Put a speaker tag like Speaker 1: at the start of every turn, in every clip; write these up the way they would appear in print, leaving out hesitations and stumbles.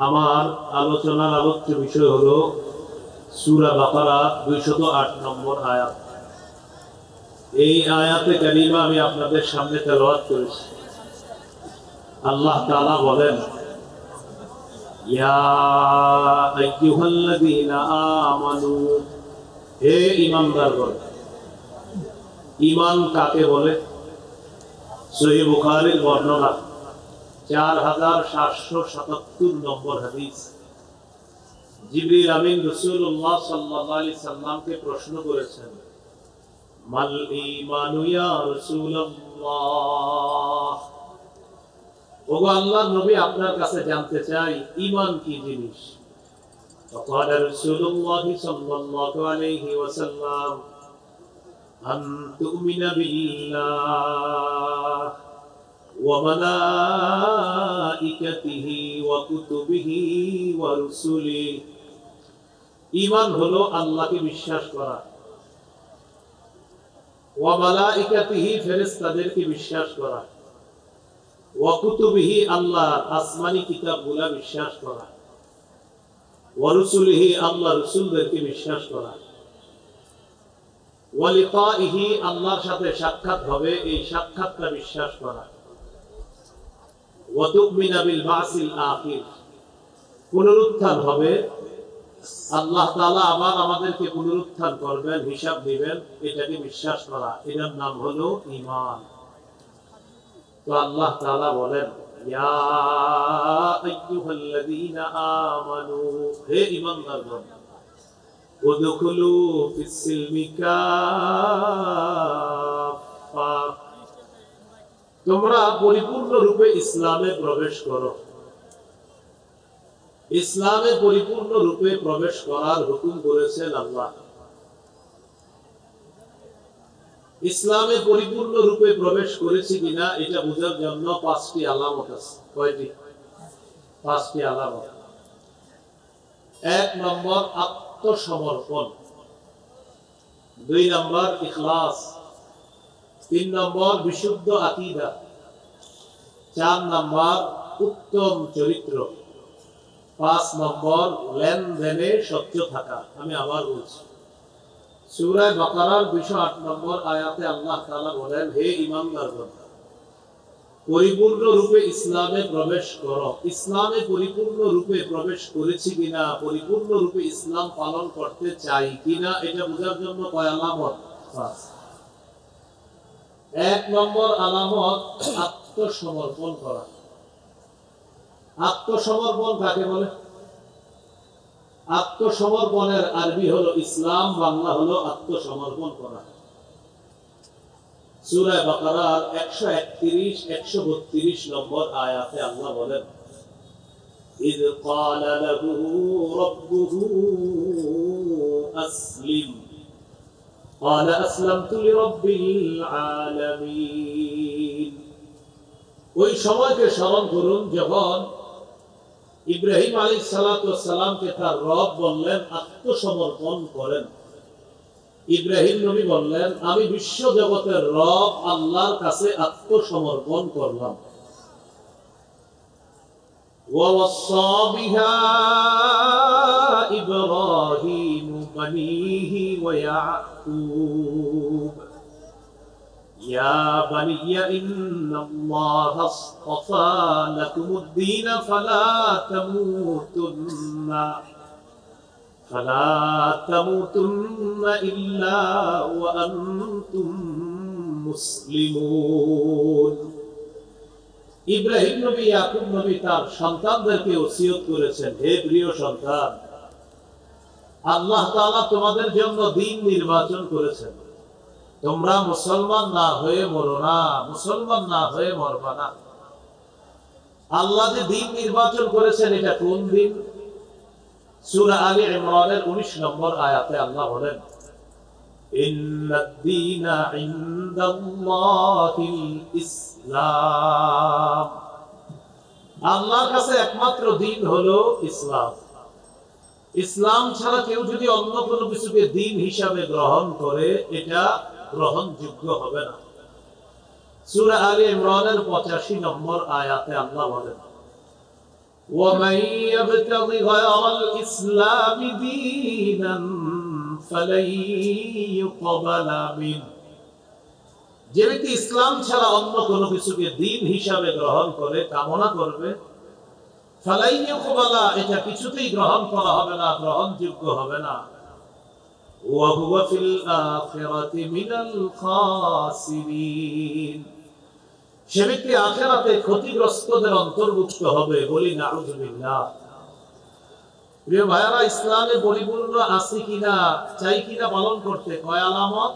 Speaker 1: আমার আলোচনার আলোচ্য বিষয় হলো সূরা বাকারা 208 নম্বর আয়াত। এই আয়াতে কারিমা আমি আপনাদের সামনে তেলাওয়াত করেছি। আল্লাহ তাআলা বলেন, ইয়া আইয়ুহাল্লাযীনা আমানু, হে ঈমানদারগণ। ঈমান কাকে বলে? সহিহ বুখারীর বর্ণনা 4777 নম্বর হাদিস। জিবরিল আমিন রাসূলুল্লাহ সাল্লাল্লাহু আলাইহি সাল্লামকে প্রশ্ন করেছেন, মাল ঈমানু ইয়া রাসূলুল্লাহ, ওগো আল্লাহর নবী, আপনার কাছে জানতে চাই ঈমান কি জিনিস। فقال رسول الله صلى الله عليه وسلم أن تؤمن بالله وملائكته وكتبه ورسله। ঈমান হলো আল্লাহকে বিশ্বাস করা, ওয়া মালাইকাতিহি, ফেরেশতাদেরকে বিশ্বাস করা, ওয়া কুতুবিহি, আল্লাহর আসমানি কিতাবগুলো বিশ্বাস করা, ওয়া রুসুলিহি, আল্লাহর রাসূলদেরকে বিশ্বাস করা, ওয়া লিকাইহি, আল্লাহর সাথে সাক্ষাৎ হবে, এই সাক্ষাৎটা বিশ্বাস করা, ওয়া তুমিনা বিল বাসিল আখির, পুনরুত্থান হবে, আল্লাহ তাআলা আবার আমাদেরকে পুনরুত্থান করবেন, হিসাব দিবেন, এটাকে বিশ্বাস করা, এটার নাম হলো ঈমান। তো আল্লাহ তাআলা বলেন, ইয়া আইয়ুহাল্লাযীনা আমানু, হে ঈমানদারগণ, উদখুলু ফিস সিলমি কাফা, তোমরা পরিপূর্ণ রূপে ইসলামে প্রবেশ করো। ইসলামে পরিপূর্ণ রূপে প্রবেশ করার হুকুম করেছেন আল্লাহ। ইসলামে পরিপূর্ণ রূপে প্রবেশ করেছি কিনা এটা বোঝার জন্য 5টি আলামত আছে। কয়টি? 5টি আলামত। 1 নম্বর আত্মসমর্পণ, 2 নম্বর ইখলাস, 3 নম্বর বিশুদ্ধ আকীদা, 4 নম্বর উত্তম চরিত্র, 5 নম্বর লেনদেনে সত্য থাকা। আমি আবার বলছি, সূরা বাকারার 208 নম্বর আয়াতে আল্লাহ তাআলা বলেন, হে ঈমানদারগণ, পরিপূর্ণ রূপে ইসলামে প্রবেশ করো। ইসলামে পরিপূর্ণ রূপে প্রবেশ করেছি কিনা, পরিপূর্ণ রূপে ইসলাম পালন করতে চাই কিনা, এটা বোঝার জন্য কয় আলামত? 5। 1 নম্বর আলামত আত্মসমর্পণ করা। আত্মসমর্পণ কাকে বলে? আত্মসমর্পণের আরবি হলো ইসলাম, বাংলা হলো আত্মসমর্পণ করা। সূরা বাকারার 131 132 নম্বর আয়াতে আল্লাহ বলেন, ইয ক্বালা লাহু রাব্বুহু আসলিম ক্বালা আসলামতু লিরাব্বিল আলামিন। ওই সময়কে স্মরণ করুন যখন ইব্রাহিম আলাইহিস সালাতু ওয়াস সালামকে তার রব বললেন আত্মসমর্পণ করেন। ইব্রাহিম নবী বললেন, আমি বিশ্ব জগতের রব আল্লাহর কাছে আত্মসমর্পণ করলাম। ওয়া ওয়াসা বিহা ইব্রাহিম বানিহি ওয়া ইয়াকুব ইয়া বানিয়া ইন্নাল্লাহা আসতাফা লাকুমুদ-দীন ফালা তামুতুন্না ইল্লা ওয়া আনতুম মুসলিমুন। ইব্রাহিম নবী, ইয়াকুব নবী তার সন্তানদেরকে ওসিয়ত করেছেন, হে প্রিয় সন্তান, আল্লাহ তাআলা তোমাদের জন্য দ্বীন নির্বাচন করেছেন। তোমরা মুসলমান না হয়ে মরো না, মুসলমান না হয়ে মরবা না। আল্লাহ যে দ্বীন নির্বাচন করেছেন, এটা কোন দ্বীন? সূরা আলী ইমরানের 19 নম্বর আয়াতে আল্লাহ বলেন, ইন্নাদ-দীনা ইনদাল্লাহিল ইসলাম, আল্লাহর কাছে একমাত্র দ্বীন হলো ইসলাম। ইসলাম ছাড়া কেউ যদি অন্য কোনো কিছুকে দ্বীন হিসাবে গ্রহণ করে, এটা গ্রহণযোগ্য হবে না। সূরা আলী ইমরানের 85 নম্বর আয়াতে আল্লাহ বলেন, ومن يبتغ غير الإسلام دينا فلن يقبل منه যে ব্যক্তি ইসলাম ছাড়া অন্য কোনো কিছুকে দ্বীন হিসাবে গ্রহণ করে কামনা করবে ফালাই ইউকবালা এটা কিছুতেই গ্রহণ করা হবে না, গ্রহণযোগ্য হবে না। ওয়া হুয়া ফিল আখিরাতি মিনাল খাসিরিন সে ব্যক্তি আখিরাতে ক্ষতিগ্রস্তদের অন্তর্ভুক্ত হবে। বলি নাউযুবিল্লাহ। প্রিয় ভাইরা, ইসলামে পরিপূর্ণ আছে কিনা, চাই কিনা পালন করতে, কয় আলামত?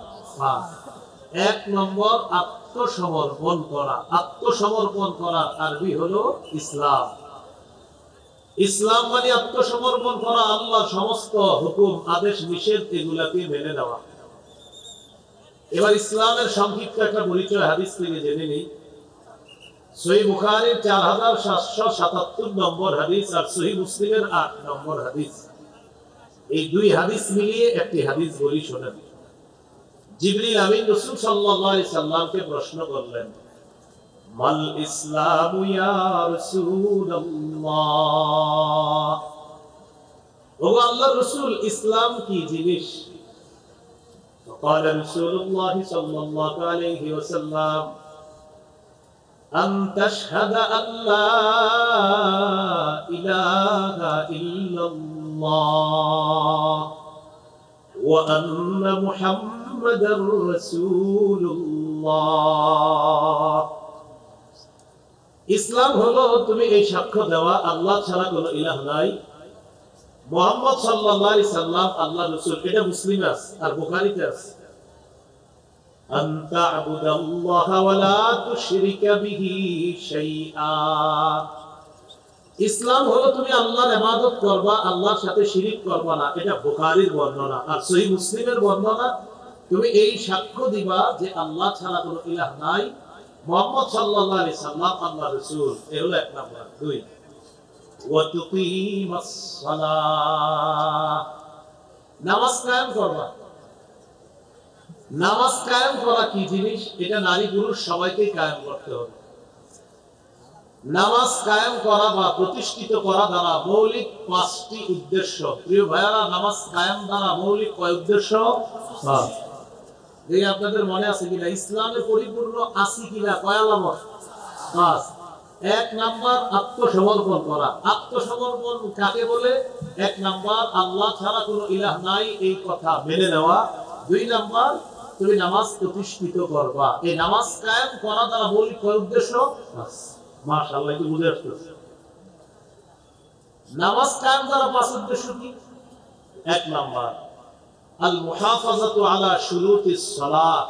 Speaker 1: এক নম্বর, আত্মসমর্পণ করা। আত্মসমর্পণ করার আরবি হলো ইসলাম। ইসলাম মানে আত্মসমর্পণ করা, আল্লাহর সমস্ত হুকুম আদেশ নিষেধ এগুলাকে মেনে নেওয়া। এবার ইসলামের সংক্ষিপ্ত একটা পরিচয় হাদিস থেকে জেনে নিই। সহিহ বুখারীর 4777 নম্বর হাদিস আর সহিহ মুসলিমের 8 নম্বর হাদিস, এই দুই হাদিস মিলিয়ে একটি হাদিস বলি শোনেন। জিবরিল আমিন রাসূল সাল্লাল্লাহু আলাইহি সাল্লামকে প্রশ্ন করলেন, মাল ইসলামু ইয়া রাসূলুল্লাহ, ও আল্লাহর রাসূল ইসলাম কি জিনিস? فقال رسول الله صلى الله عليه وسلم أن تشهد أن لا إله إلا الله وأن محمدا رسول الله। ইসলাম হলো তুমি এই সাক্ষ্য দেওয়া আল্লাহ ছাড়া কোনো ইলাহ নাই, মুহাম্মদ সাল্লাল্লাহু আলাইহি সাল্লাম আল্লাহর রাসূল। এটা মুসলিমে আছে আর বুখারীতে আছে। আন তা'বুদাল্লাহা ওয়া লা তুশরিকা বিহি শাইআ, ইসলাম হলো তুমি আল্লাহর ইবাদত করবা, আল্লাহর সাথে শিরিক করবা না। এটা বুখারীর বর্ণনা। আর সহিহ মুসলিমের বর্ণনা, তুমি এই সাক্ষ্য দিবা যে আল্লাহ ছাড়া কোনো ইলাহ নাই, মুহাম্মদ সাল্লাল্লাহু আলাইহি সাল্লাম আল্লাহর রাসূল। এ হলো এক নাম্বার। দুই, ওয়া তুকিমাস সালাহ, নামাজ কায়েম করবা। নামাজ কায়েম করা কি জিনিস? এটা নারী পুরুষ সবাইকে কায়েম করতে হবে। নামাজ কায়েম করা বা প্রতিষ্ঠিত করা দ্বারা মৌলিক 5টি উদ্দেশ্য। প্রিয় ভাইয়ারা, নামাজ কায়েম দ্বারা মৌলিক কয় উদ্দেশ্য? এই আপনাদের মনে আছে কিনা? ইসলামে পরিপূর্ণ আছে কিনা, কয় আলামত? 5। এক নাম্বার, আত্মসমর্পণ করা। আত্মসমর্পণ কাকে বলে? এক নাম্বার, আল্লাহ ছাড়া কোনো ইলাহ নাই এই কথা মেনে নেওয়া। দুই নাম্বার, তুমি নামাজ প্রতিষ্ঠিত করবা। এই নামাজ কায়েম করা দ্বারা মৌলিক কয় উদ্দেশ্য? মাশাআল্লাহ, কি বুঝে আসছে? নামাজ কায়েম দ্বারা 5 উদ্দেশ্য কি? এক নাম্বার, আল মুহাফাজাতু আলা শুরুতিস সালাহ,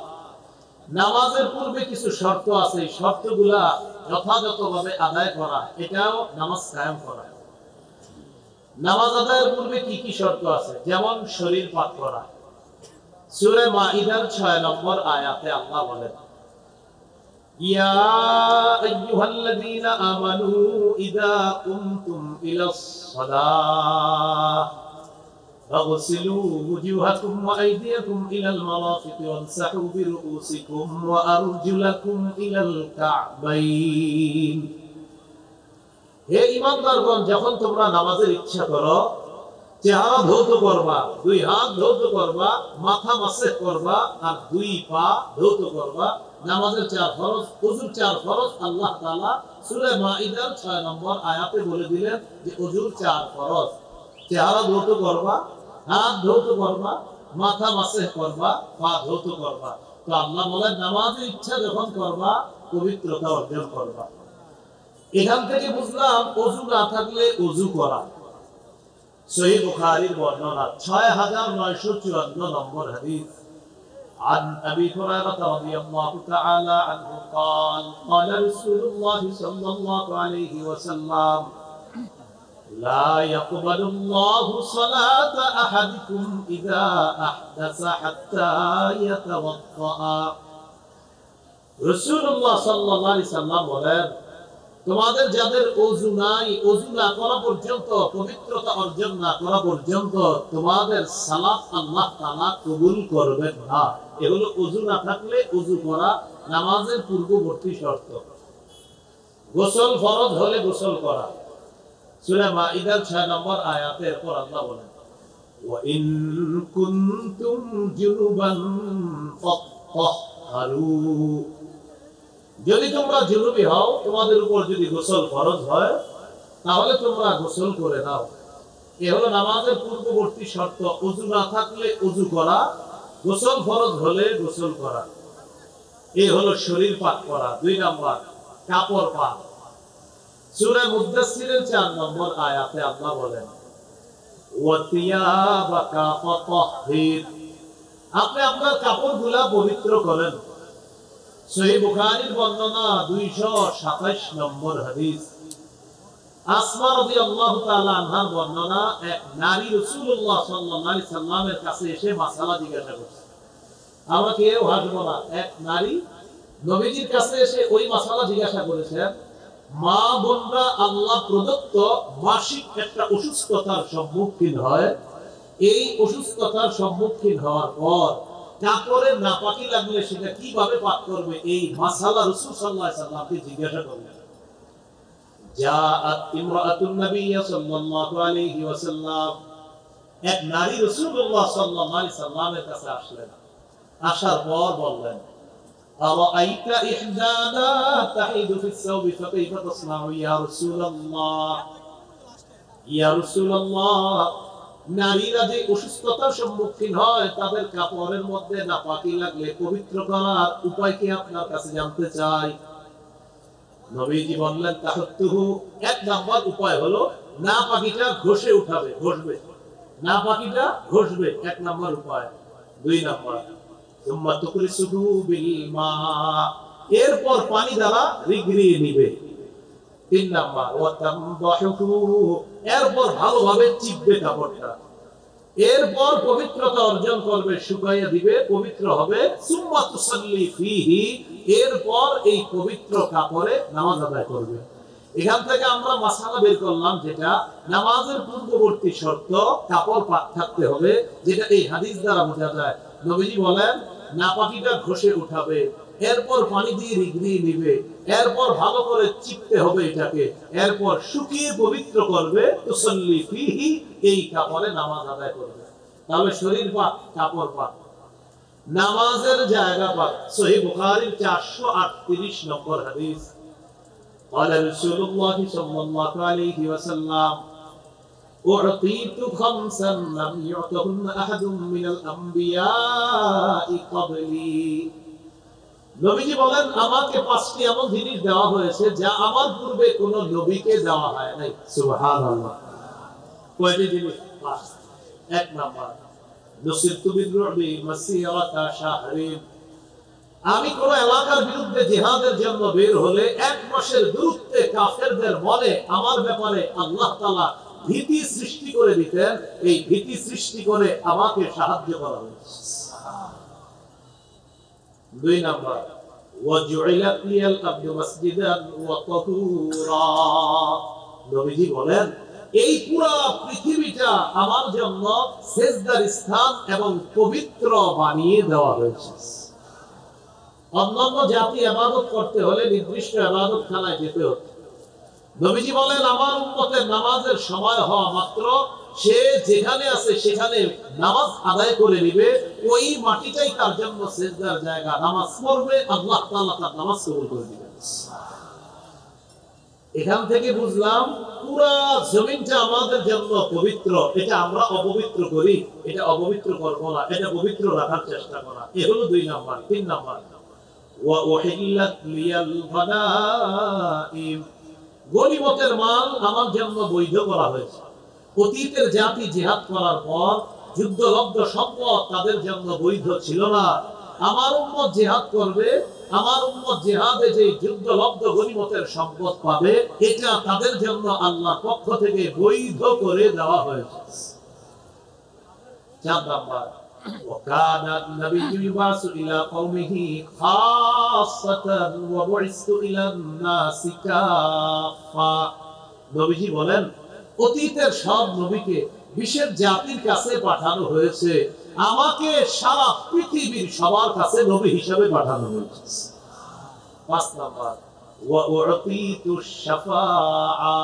Speaker 1: নামাজের পূর্বে কিছু শর্ত আছে, এই শর্তগুলা যথাযথভাবে আদায় করা, এটাও নামাজ কায়েম করা। নামাজ আদায়ের পূর্বে কি কি শর্ত আছে? যেমন শরীর পাক করা। সূরা মাইদার 6 নম্বর আয়াতে আল্লাহ বলেন, ইয়া আইয়ুহাল্লাযীনা আমানু ইযা কুমতুম ইলাস সালাহ ফাগসিলু ওয়ুজুহাকুম ওয়া আইদিয়াকুম ইলাল মারাফিক ওয়ামসাহু বিরুউসিকুম ওয়া আরজুলাকুম ইলাল কা'বাইন। হে ঈমানদারগণ, যখন তোমরা নামাজের ইচ্ছা করো, চেহারা ধৌত করবা, 2 হাত ধৌত করবা, মাথা মাসেহ করবা, আর 2 পা ধৌত করবা। নামাজের 4 ফরজ, ওযুর 4 ফরজ আল্লাহ তাআলা সূরা মাইদার 6 নম্বর আয়াতে বলে দিলেন যে ওযুর 4 ফরজ। চেহারা ধৌত করবা, হাত ধৌত করবা, মাথা মাসেহ করবা, পা ধৌত করবা। তো আল্লাহ বলেন নামাজের ইচ্ছা যখন করবা পবিত্রতা অর্জন করবা। এখান থেকে বুঝলাম ওযু না থাকলে ওযু করা। সহিহ বুখারীর বর্ণনা 6954 নম্বর হাদিস। عن أبي هريرة رضي الله تعالى عنه قال قال رسول الله صلى الله عليه وسلم لا يقبل الله صلاة أحدكم إذا أحدث حتى يتوضأ। রাসূলুল্লাহ সাল্লাল্লাহু আলাইহি সাল্লাম বলেন, তোমাদের যাদের ওযু নাই, ওযু না করা পর্যন্ত, পবিত্রতা অর্জন না করা পর্যন্ত তোমাদের সালাত আল্লাহ তাআলা কবুল করবেন না। এগুলো ওযু না থাকলে ওযু করা নামাজের পূর্ববর্তী শর্ত। গোসল ফরজ হলে গোসল করা, সূরা মাইদার 6 নম্বর আয়াতের পর আল্লাহ বলেন ওয়া ইন কুনতুম জুনুবান ফাত্তাহহারু, যদি তোমরা জুনুবি হও, তোমাদের উপর যদি গোসল ফরজ হয়, তাহলে তোমরা গোসল করে নাও। এ হলো নামাজের পূর্ববর্তী শর্ত। ওযু না থাকলে ওযু করা, গোসল ফরজ হলে গোসল করা। এ হলো শরীর পাক করা। 2 নাম্বার কাপড় পাক। সূরা মুদাসসিরের 4 নম্বর আয়াতে আল্লাহ বলেন ওয়া তিয়াবাকা ফাতাহহির, আপনি আপনার কাপড়গুলা পবিত্র করেন। সহিহ বুখারীর বর্ণনা 227 নম্বর হাদিস। আসমা রাদিয়াল্লাহু তাআলা আনহার বর্ণনা, এক নারী রাসূলুল্লাহ সাল্লাল্লাহু আলাইহি সাল্লামের কাছে এসে মাসালা জিজ্ঞাসা করছে। আমরা কেউ হাসবো না। এক নারী নবীজির কাছে এসে ওই মাসালা জিজ্ঞাসা করেছেন, মা বোনরা আল্লাহ প্রদত্ত মাসিক একটা অসুস্থতার সম্মুখীন হয়, এই অসুস্থতার সম্মুখীন হওয়ার পর কাপড়ের নাপাকি লাগলে সেটা কিভাবে পাক করবে, এই মাসালা রাসূল সাল্লাল্লাহু আলাইহি সাল্লামকে জিজ্ঞাসা করলেন। জাআত ইমরাতুন নবী সাল্লাল্লাহু আলাইহি ওয়াসাল্লাম, এক নারী রাসূলুল্লাহ সাল্লাল্লাহু আলাইহি সাল্লামের কাছে আসলেন। আসার পর বললেন আরাআইতা ইহদানা তাহিদু ফিস সাওবি ফাকাইফা তাসনাউ ইয়া রাসূলুল্লাহ, ইয়া রাসূলুল্লাহ, নারীরা যে অসুস্থতার সম্মুখীন হয় তাদের কাপড়ের মধ্যে নাপাকি লাগলে পবিত্র করার উপায় কি আপনার কাছে জানতে চাই। নবীজি বললেন তাহাত্তুহু, 1 নাম্বার উপায় হলো নাপাকিটা ঘষে উঠাবে, ঘষবে, নাপাকিটা ঘষবে, 1 নাম্বার উপায়। 2 নাম্বার সুম্মা তুকরিসুহু বিল মা, এরপর পানি দ্বারা রিগড়িয়ে নিবে। 3 নাম্বার ওয়া তামদাহুহু, এরপর ভালোভাবে চিপবে কাপড়টা, এরপর পবিত্রতা অর্জন করবে, শুকাইয়া দিবে, পবিত্র হবে। সুম্মা তুসাল্লি ফিহি, এরপর এই পবিত্র কাপড়ে নামাজ আদায় করবে। এখান থেকে আমরা মাসালা বের করলাম, যেটা নামাজের পূর্ববর্তী শর্ত কাপড় পাক থাকতে হবে, যেটা এই হাদিস দ্বারা বোঝা যায়। নবীজি বলেন নাপাকিটা ঘষে উঠাবে, এরপর পানি দিয়ে রিগড়িয়ে নিবে, এরপর ভালো করে চিপতে হবে এটাকে, এরপর শুকিয়ে পবিত্র করবে। তুসাল্লি ফিহি, এই কাপড়ে নামাজ আদায় করবে। তাহলে শরীর পাক, কাপড় পাক, নামাজের জায়গা পাক। সহিহ বুখারীর 438 নম্বর হাদিস। قال رسول الله صلى الله عليه وسلم أعطيت خمسا لم يعطهن أحد من الأنبياء قبلي, নবীজি বলেন আমাকে 5টি এমন জিনিস দেওয়া হয়েছে যা আমার পূর্বে কোন নবীকে দেওয়া হয় নাই। সুবহানাল্লাহ। কয়টি জিনিস? 5। 1 নাম্বার নুসিরতু বির-রুবি মাসিরাতা শাহরিন, আমি কোন এলাকার বিরুদ্ধে জিহাদের জন্য বের হলে 1 মাসের দূরত্বে কাফেরদের মনে আমার ব্যাপারে আল্লাহ তাআলা ভীতি সৃষ্টি করে দিতেন। এই ভীতি সৃষ্টি করে আমাকে সাহায্য করা হয়েছে। 2 নাম্বার ওয়াজুইলাত লিয়াল আরদু মাসজিদান ওয়া তাহুরা, নবীজি বলেন এই পুরো পৃথিবীটা আমার জন্য সিজদার স্থান এবং পবিত্র বানিয়ে দেওয়া হয়েছে। অন্যান্য জাতি ইবাদত করতে হলে নির্দিষ্ট ইবাদতখানায় যেতে হতো। নবীজি বলেন আমার উম্মতের নামাজের সময় হওয়া মাত্র সে যেখানে আছে সেখানে নামাজ আদায় করে নেবে, ওই মাটিটাই তার জন্য সিজদার জায়গা। নামাজ পড়বে, আল্লাহ তাআলা তার নামাজ কবুল করে দিবেন। এখান থেকে বুঝলাম পুরো জমিনটা আমাদের জন্য পবিত্র। এটা আমরা অপবিত্র করি, এটা অপবিত্র করব না, এটা পবিত্র রাখার চেষ্টা করা। এ হলো 2 নাম্বার। 3 নাম্বার ওয়া উহিল্লাত লিয়াল গানাইম, গনিমতের মাল আমার জন্য বৈধ করা হয়েছে। অতীতের জাতি জিহাদ করার পর যুদ্ধলব্ধ সম্পদ তাদের জন্য বৈধ ছিল না। আমার উম্মত জিহাদ করবে, আমার উম্মত জিহাদে যে যুদ্ধলব্ধ গনিমতের সম্পদ পাবে, এটা তাদের জন্য আল্লাহর পক্ষ থেকে বৈধ করে দেওয়া হয়েছে। 4 নাম্বার وكان النبي يبعث إلى قومه خاصة وبعثت إلى الناس كافة, নবীজি বলেন অতীতের সব নবীকে বিশেষ জাতির কাছে পাঠানো হয়েছে, আমাকে সারা পৃথিবীর সবার কাছে নবী হিসেবে পাঠানো হয়েছে। 5 নাম্বার ওয়া উতিতু শাফাআ,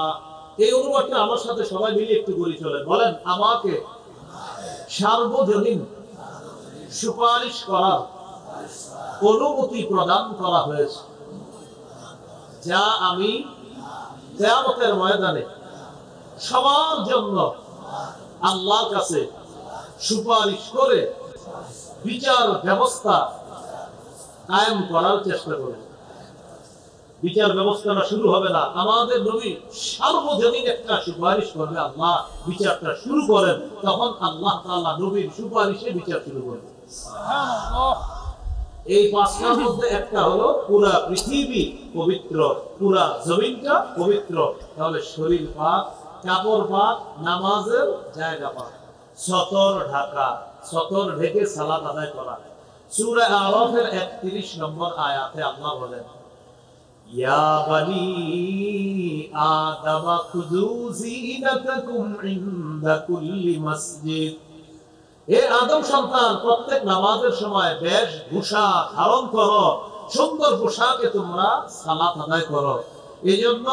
Speaker 1: এই অনুবাদটা আমার সাথে সবাই মিলে একটু করে চলেন, বলেন আমাকে সার্বজনীন সুপারিশ করার অনুমতি প্রদান করা হয়েছে, যা আমি কিয়ামতের ময়দানে সবার জন্য আল্লাহর কাছে সুপারিশ করে বিচার ব্যবস্থা কায়েম করার চেষ্টা করব। বিচার ব্যবস্থাটা শুরু হবে না, আমাদের নবী সার্বজনীন একটা সুপারিশ করবে, আল্লাহ বিচারটা শুরু করেন, তখন আল্লাহ তাআলা নবীর সুপারিশে বিচার শুরু করবে। সুবহানাল্লাহ। এই পাঁচটার মধ্যে একটা হলো পুরা পৃথিবী পবিত্র, পুরা জমিনটা পবিত্র, তাহলে শরীর পাক, কাপড় পাক, নামাজের জায়গা পাক, সতর ঢাকা, সতর ঢেকে সালাত আদায় করা। সূরা আরাফের 31 নম্বর আয়াতে আল্লাহ বলেন, ইয়া বানি আদম খুযু যিনাতাকুম ইনদা কুল্লি মসজিদ। হে আদম সন্তান, প্রত্যেক নামাজের সময় বেশভূষা ধারণ করো, সুন্দর পোশাকে তোমরা সালাত আদায় করো। এই জন্য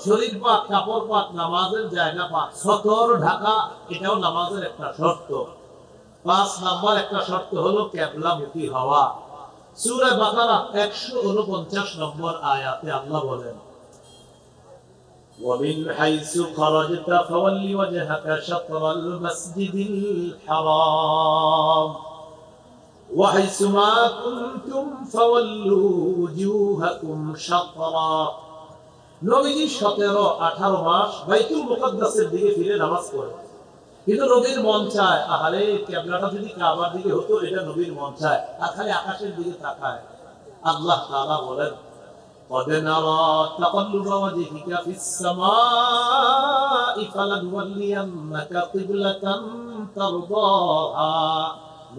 Speaker 1: শরীর পাক, কাপড় পাক, নামাজের জায়গা পাক, সতর ঢাকা, এটাও নামাজের একটা শর্ত। 5 নাম্বার একটা শর্ত হলো কিবলামুখী হওয়া। সূরা বাকারা 149 নম্বর আয়াতে আল্লাহ বলেন, ومن حيث خرجت فول وجهك شطر المسجد الحرام وحيث ما كنتم فولوا وجوهكم شطرا। নবীজি 17-18 মাস বাইতুল মুকাদ্দাসের দিকে ফিরে নামাজ পড়ে, কিন্তু নবীর মন চায়, আহারে কিবলাটা যদি কাবার দিকে হতো, এটা নবীর মন চায়, আর খালি আকাশের দিকে তাকায়। আল্লাহ তাআলা বলেন, قد نرى تقلب وجهك في السماء فلنولينك قبلة ترضاها।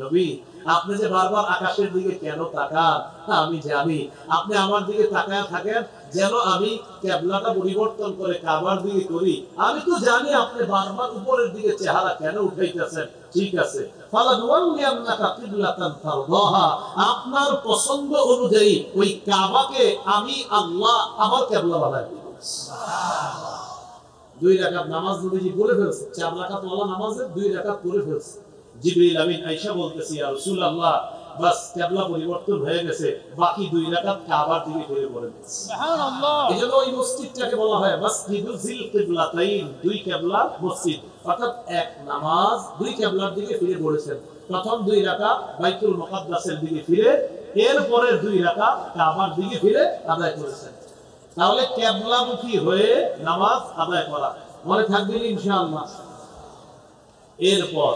Speaker 1: নবী, আপনি যে বারবার আকাশের দিকে কেন তাকান, আমি জানি। আপনি আমার দিকে তাকায় থাকেন যেন আমি কিবলাটা পরিবর্তন করে কাবার দিকে করি। আমি তো জানি আপনি বারবার উপরের দিকে চেহারা কেন উঠাইতেছেন। ঠিক আছে, ফালানুওয়াল্লিয়ান্নাকা কিবলাতান তারদাহা, আপনার পছন্দ অনুযায়ী ওই কাবাকে আমি আল্লাহ আমার কিবলা বানাই দিব। সুবহানাল্লাহ। 2 রাকাত নামাজ নবীজি পড়ে ফেলছে, 4 রাকাত ওয়ালা নামাজে 2 রাকাত পড়ে ফেলছে। জিবরিল আমিন আয়েশা বলতেছি, ইয়া রাসূলুল্লাহ, বাস কিবলা পরিবর্তন হয়ে গেছে, বাকি 2 রাকাত কাবার দিকে ফিরে পড়েন। সুবহানাল্লাহ। এজন্য ওই মসজিদটাকে বলা হয় মসজিদুল জিল কিবলাতাইন, 2 কিবলার মসজিদ, অর্থাৎ এক নামাজ 2 কিবলার দিকে ফিরে পড়েছেন। প্রথম 2 রাকাত বাইতুল মুকাদ্দাসের দিকে ফিরে, এরপরে 2 রাকাত কাবার দিকে ফিরে আদায় করেছেন। তাহলে কিবলামুখী হয়ে নামাজ আদায় করা মনে থাকবে ইনশাআল্লাহ। এরপর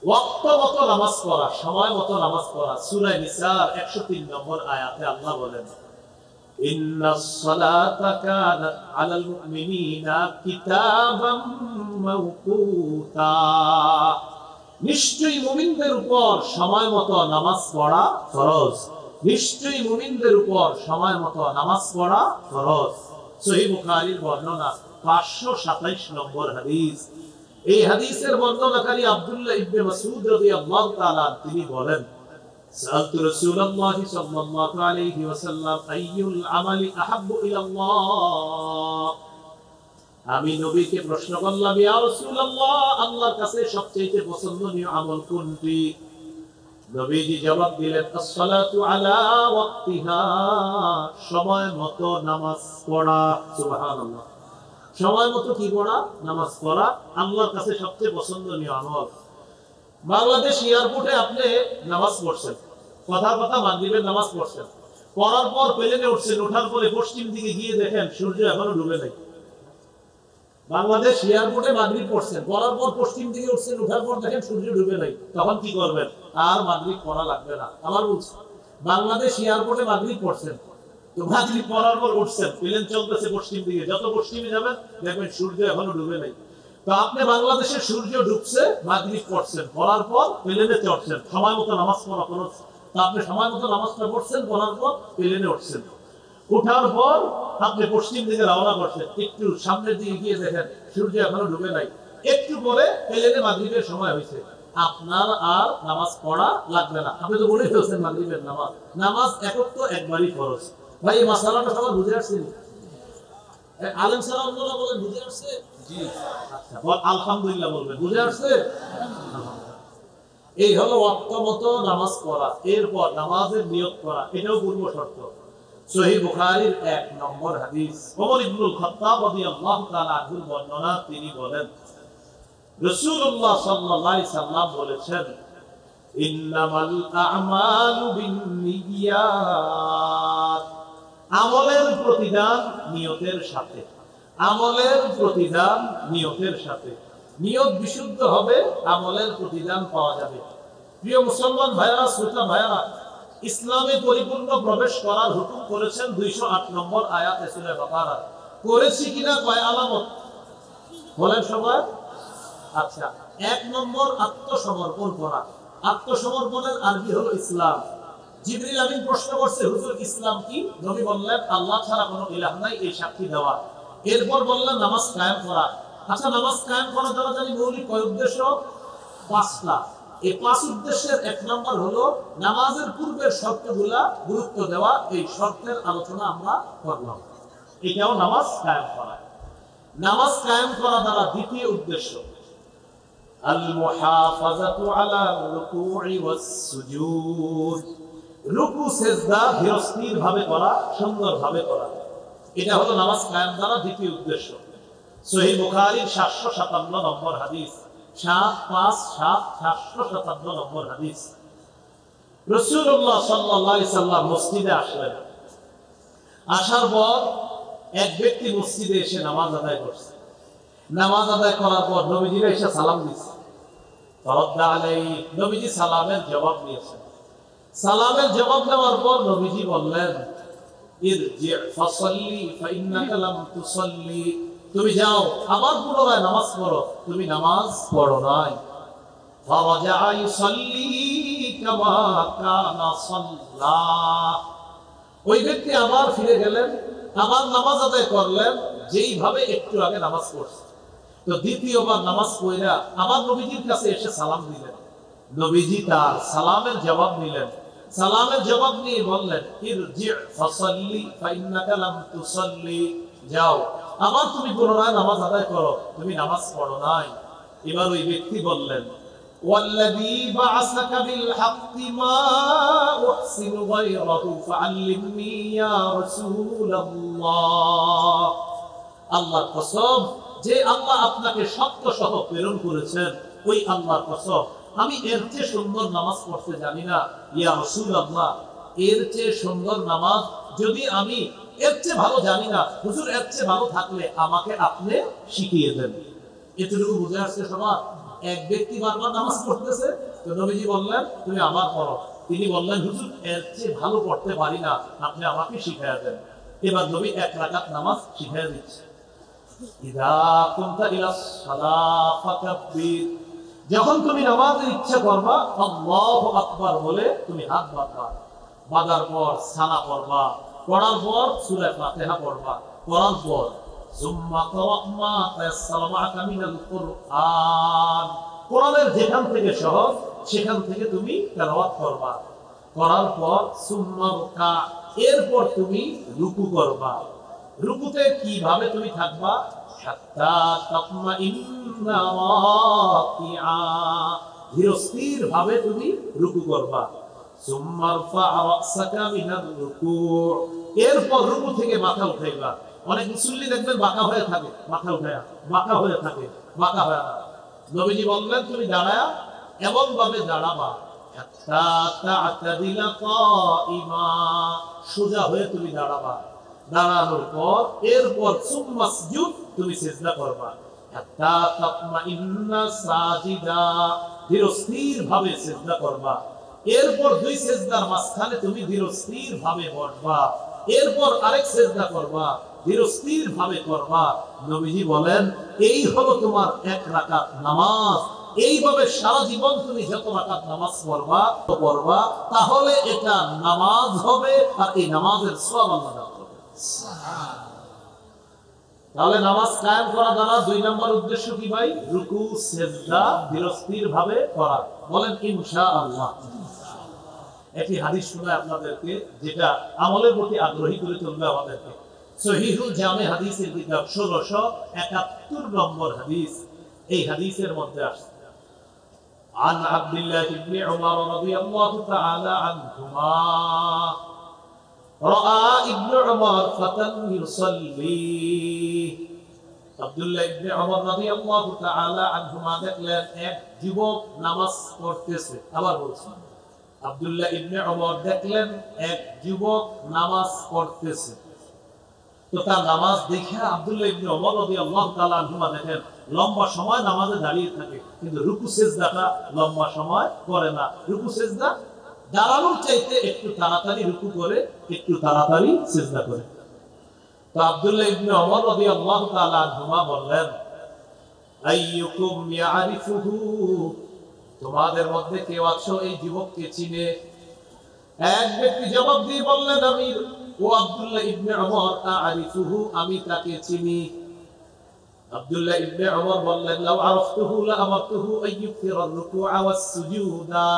Speaker 1: ওয়াক্ত মতো নামাজ পড়া, সময় মতো নামাজ পড়া। সূরা নিসার 103 নম্বর আয়াতে আল্লাহ বলেন, ইন্নাস সালাতা কানাত আলাল মুমিনিনা কিতাবাম মাওকুতা। নিশ্চয়ই মুমিনদের উপর সময় মতো নামাজ পড়া ফরজ। নিশ্চয়ই মুমিনদের উপর সময় মতো নামাজ পড়া ফরজ। সহিহ বুখারীর বর্ণনা 527 নম্বর হাদিস। এই হাদিসের বর্ণনাকারী আব্দুল্লাহ ইবনে মাসউদ রাদিয়াল্লাহু তাআলা তিনি বলেন, সাআলতু রাসূলুল্লাহ সাল্লাল্লাহু আলাইহি ওয়াসাল্লাম আইয়ুল আমালি আহাব্বু ইলাল্লাহ। আমি নবীকে প্রশ্ন করলাম, ইয়া রাসূলুল্লাহ, আল্লাহর কাছে সবচেয়ে পছন্দনীয় আমল কোনটি? নবীজি জবাব দিলেন, as-salatu ala waqtiha, সময় মতো নামাজ পড়া। সুবহানাল্লাহ। সময় মতো কি পড়া? নামাজ পড়া আল্লাহর কাছে সবচেয়ে পছন্দনীয় আমল। বাংলাদেশ এয়ারপোর্টে আপনি নামাজ পড়ছেন, কথা মাগরিবের নামাজ পড়ছেন, পড়ার পর প্লেনে উঠছেন, ওঠার পরে পশ্চিম দিকে গিয়ে দেখেন সূর্য এখনো ডুবে নাই। বাংলাদেশ এয়ারপোর্টে মাগরিব পড়ছেন, পড়ার পর পশ্চিম দিকে উঠছেন, ওঠার পর দেখেন সূর্য ডুবে নাই, তখন কি করবেন? আর মাগরিব পড়া লাগবে না। আমার বলছি, বাংলাদেশ এয়ারপোর্টে মাগরিব পড়ছেন, তো মাগরিব পড়ার পর উঠছেন, প্লেন চলতেছে পশ্চিম দিকে, যত পশ্চিমে যাবেন দেখবেন সূর্য এখনো ডুবে নাই। তো আপনি বাংলাদেশে সূর্য ডুবছে, মাগরিব পড়ছেন, পড়ার পর প্লেনে চড়ছেন, সময় মতো নামাজ পড়া ফরজ। তো আপনি সময় মতো নামাজটা পড়ছেন, পড়ার পর প্লেনে উঠছেন, ওঠার পর আপনি পশ্চিম দিকে রওনা করছেন, একটু সামনের দিকে গিয়ে দেখেন সূর্য এখনো ডুবে নাই, একটু পরে প্লেনে মাগরিবের সময় হয়েছে, আপনার আর নামাজ পড়া লাগবে না। আপনি তো বলে ফেলছেন মাগরিবের নামাজ। নামাজ একক তো একবারই ফরজ। ভাই এই মাসালাটা সবার বুঝে আসছেন? আলেম ছাড়া অন্যরা বলেন বুঝে আসছে? জি। আচ্ছা, আলহামদুলিল্লাহ বলবেন, বুঝে আসছে? এই হলো ওয়াক্তমতো নামাজ পড়া, এরপর নামাজের নিয়ত করা, এটাও পূর্ব শর্ত। সহিহ বুখারীর 1 নম্বর হাদিস, ওমর ইবনুল খাত্তাব রাদিয়াল্লাহু তাআলা আনহুর বর্ণনা, তিনি বলেন রাসূলুল্লাহ সাল্লাল্লাহু আলাইহি সাল্লাম বলেছেন, ইন্নামাল আ'মালু বিন্নিয়াত, আমলের প্রতিদান নিয়তের সাথে, আমলের প্রতিদান নিয়তের সাথে। নিয়ত বিশুদ্ধ হবে, আমলের প্রতিদান পাওয়া যাবে। প্রিয় মুসলমান ভাইরা, শ্রোতা ভাইরা, ইসলামে পরিপূর্ণ প্রবেশ করার হুকুম করেছেন 208 নম্বর আয়াতে সূরা বাকারা। করেছি কিনা কয় আলামত বলেন সবাই? আচ্ছা, 1 নম্বর আত্মসমর্পণ করা। আত্মসমর্পণের আরবি হলো ইসলাম। জিবরিল আমিন প্রশ্ন করছে, হুজুর ইসলাম কি? নবী বললেন আল্লাহ ছাড়া কোনো ইলাহ নাই, এই সাক্ষী দেওয়া। এরপর বললেন নামাজ কায়েম করা। আচ্ছা, নামাজ কায়েম করা দ্বারা জানি মৌলিক কয় উদ্দেশ্য? 5টা। এই 5 উদ্দেশ্যের 1 নম্বর হলো নামাজের পূর্বের শর্তগুলা গুরুত্ব দেওয়া। এই শর্তের আলোচনা আমরা করলাম, এটাও নামাজ কায়েম করা। নামাজ কায়েম করা দ্বারা দ্বিতীয় উদ্দেশ্য আল মুহাফাজাতু আলা রুকু'i ওয়াস সুজুদ, রুকু সেজদা ধীরস্থির ভাবে করা, সুন্দরভাবে করা। এটা হলো নামাজ কায়েম দ্বারা দ্বিতীয় উদ্দেশ্য। সহিহ বুখারীর 757 নম্বর হাদিস, 757 নম্বর হাদিস। রাসূলুল্লাহ সাল্লাল্লাহু আলাইহি সাল্লাম মসজিদে আসলেন। আসার পর এক ব্যক্তি মসজিদে এসে নামাজ আদায় করছে। নামাজ আদায় করার পর নবীজি এসে সালাম দিয়েছে। ফারাদ্দা আলাইহি, নবীজি সালামের জবাব দিয়েছেন। সালামের জবাব দেওয়ার পর নবীজি বললেন, ইরজি ফাসাল্লি ফাইন্নাকা লাম তুসাল্লি, তুমি যাও আবার পুনরায় নামাজ পড়ো, তুমি নামাজ পড়ো নাই। ফারাজা ইউসাল্লি কামা কানা সাল্লা, ওই ব্যক্তি আবার ফিরে গেলেন, আবার নামাজ আদায় করলেন যেইভাবে একটু আগে নামাজ পড়ছে। তো দ্বিতীয়বার নামাজ পড়া আবার নবীজির কাছে এসে সালাম দিলেন। নবীজি তার সালামের জবাব নিলেন। সালামের জবাব নিয়ে বললেন, ইরজি ফাসাল্লি ফাইন্নাকা লাম তুসাল্লি, যাও আবার তুমি পুনরায় নামাজ আদায় করো, তুমি নামাজ পড়ো নাই। এবার ওই ব্যক্তি বললেন, ওয়াল্লাযী বা'আসাকা বিল হাক্কি মা উহসিনু গায়রাহু ফাআল্লিমনি ইয়া রাসূলুল্লাহ, আল্লাহর কসম, যে আল্লাহ আপনাকে সত্য সহ প্রেরণ করেছেন, ওই আল্লাহর কসম, আমি এর চেয়ে সুন্দর নামাজ পড়তে জানি না। ইয়া রাসূলুল্লাহ, এর চেয়ে সুন্দর নামাজ যদি আমি এর চেয়ে ভালো জানি না, হুজুর এর চেয়ে ভালো থাকলে আমাকে আপনি শিখিয়ে দেন। এতটুকু বুঝে আসছে সবার? এক ব্যক্তি বারবার নামাজ পড়তেছে, তো নবীজি বললেন তুমি আবার পড়ো। তিনি বললেন, হুজুর এর চেয়ে ভালো পড়তে পারি না, আপনি আমাকে শিখিয়ে দেন। এবার নবী 1 রাকাত নামাজ শিখিয়ে দিচ্ছে। ইযা কুনতা ইলাস সালাহ ফাকাব্বির, যখন তুমি নামাজের ইচ্ছা করবা আল্লাহু আকবার বলে তুমি হাত বাঁধবা। বাঁধার পর সানা পড়বা, পড়ার পর সূরা ফাতিহা পড়বা, পড়ার পর সুম্মা ক্রা মা তায়াসসারা মা'আকা মিনাল কুরআন, কোরআনের যেখান থেকে সহজ সেখান থেকে তুমি তেলাওয়াত করবা। করার পর সুম্মা রুকা, এরপর তুমি রুকু করবা। রুকুতে কিভাবে তুমি থাকবা? হাত্তা তাতমাইন্না রাকিআ, ধীরস্থির ভাবে তুমি রুকু করবা। সুম্মা রফা রাসাকা মিনার রুকু', এরপর রুকু থেকে মাথা উঠাইবা। অনেক মুসল্লি দেখবেন বাঁকা হয়ে থাকে, মাথা উঠায়া বাঁকা হয়ে থাকে, বাঁকা হয়ে না। নবীজি বললেন তুমি দাঁড়ায়া এমন ভাবে দাঁড়াবা, হাত্তা তা'তাদিলা কাইমা, সোজা হয়ে তুমি দাঁড়াবা। দাঁড়ানোর পর এরপর সুম্মাসজুদ, তুমি সিজদা করবা। হাত্তা তাতমাইন্না সাজিদা, ধীরস্থির ভাবে সিজদা করবা। এরপর 2 সিজদার মাঝখানে তুমি ধীরস্থির ভাবে বসবা। এরপর আরেক সিজদা করবা, ধীরস্থির ভাবে করবা। নবীজি বলেন এই হলো তোমার 1 রাকাত নামাজ। এইভাবে সারা জীবন তুমি যত রাকাত নামাজ পড়বা, তাহলে এটা নামাজ হবে, আর এই নামাজের সওয়াব আল্লাহ দান করবে। তাহলে নামাজ কায়েম করা দ্বারা 2 নম্বর উদ্দেশ্য কি ভাই? রুকু সিজদা ধীরস্থির ভাবে করা। বলেন ইনশাআল্লাহ। একটি হাদিস শোনায় আপনাদেরকে, যেটা আমলের প্রতি আগ্রহী করে তুলবে আমাদেরকে। সহিহুল জামে হাদিসের কিতাব 1671 নম্বর হাদিস। এই হাদিসের মধ্যে আসছে عن عبد الله بن عمر رضي الله تعالى عنهما رأى ابن عمر فتى يصلي আব্দুল্লাহ ইবনে ওমর রাদিয়াল্লাহু তাআলা আনহুমা দেখলেন এক যুবক নামাজ পড়তেছে। আবার বলছি, আব্দুল্লাহ ইবনে ওমর দেখলেন এক যুবক নামাজ পড়তেছে। তো তার নামাজ দেখে আব্দুল্লাহ ইবনে ওমর রাদিয়াল্লাহু তাআলা আনহুমা দেখেন লম্বা সময় নামাজে দাঁড়িয়ে থাকে, কিন্তু রুকু সিজদাটা লম্বা সময় করে না। রুকু সিজদা দাঁড়ানোর চাইতে একটু তাড়াতাড়ি রুকু করে, একটু তাড়াতাড়ি সিজদা করে। তো আব্দুল্লাহ ইবনে ওমর রাদিয়াল্লাহু তাআলা আনহুমা বললেন, আইয়ুকুম ইয়ারিফুহু, তোমাদের মধ্যে কেউ আছো এই যুবককে চিনে? এক ব্যক্তি জবাব দিয়ে বললেন, আমি ও আব্দুল্লাহ ইবনে ওমর আরিফুহু, আমি তাকে চিনি। আব্দুল্লাহ ইবনে ওমর বললেন, লাউ আরাফতুহু লা আমারতুহু আইয়ুকথিরার রুকুআ ওয়াস সুজুদা,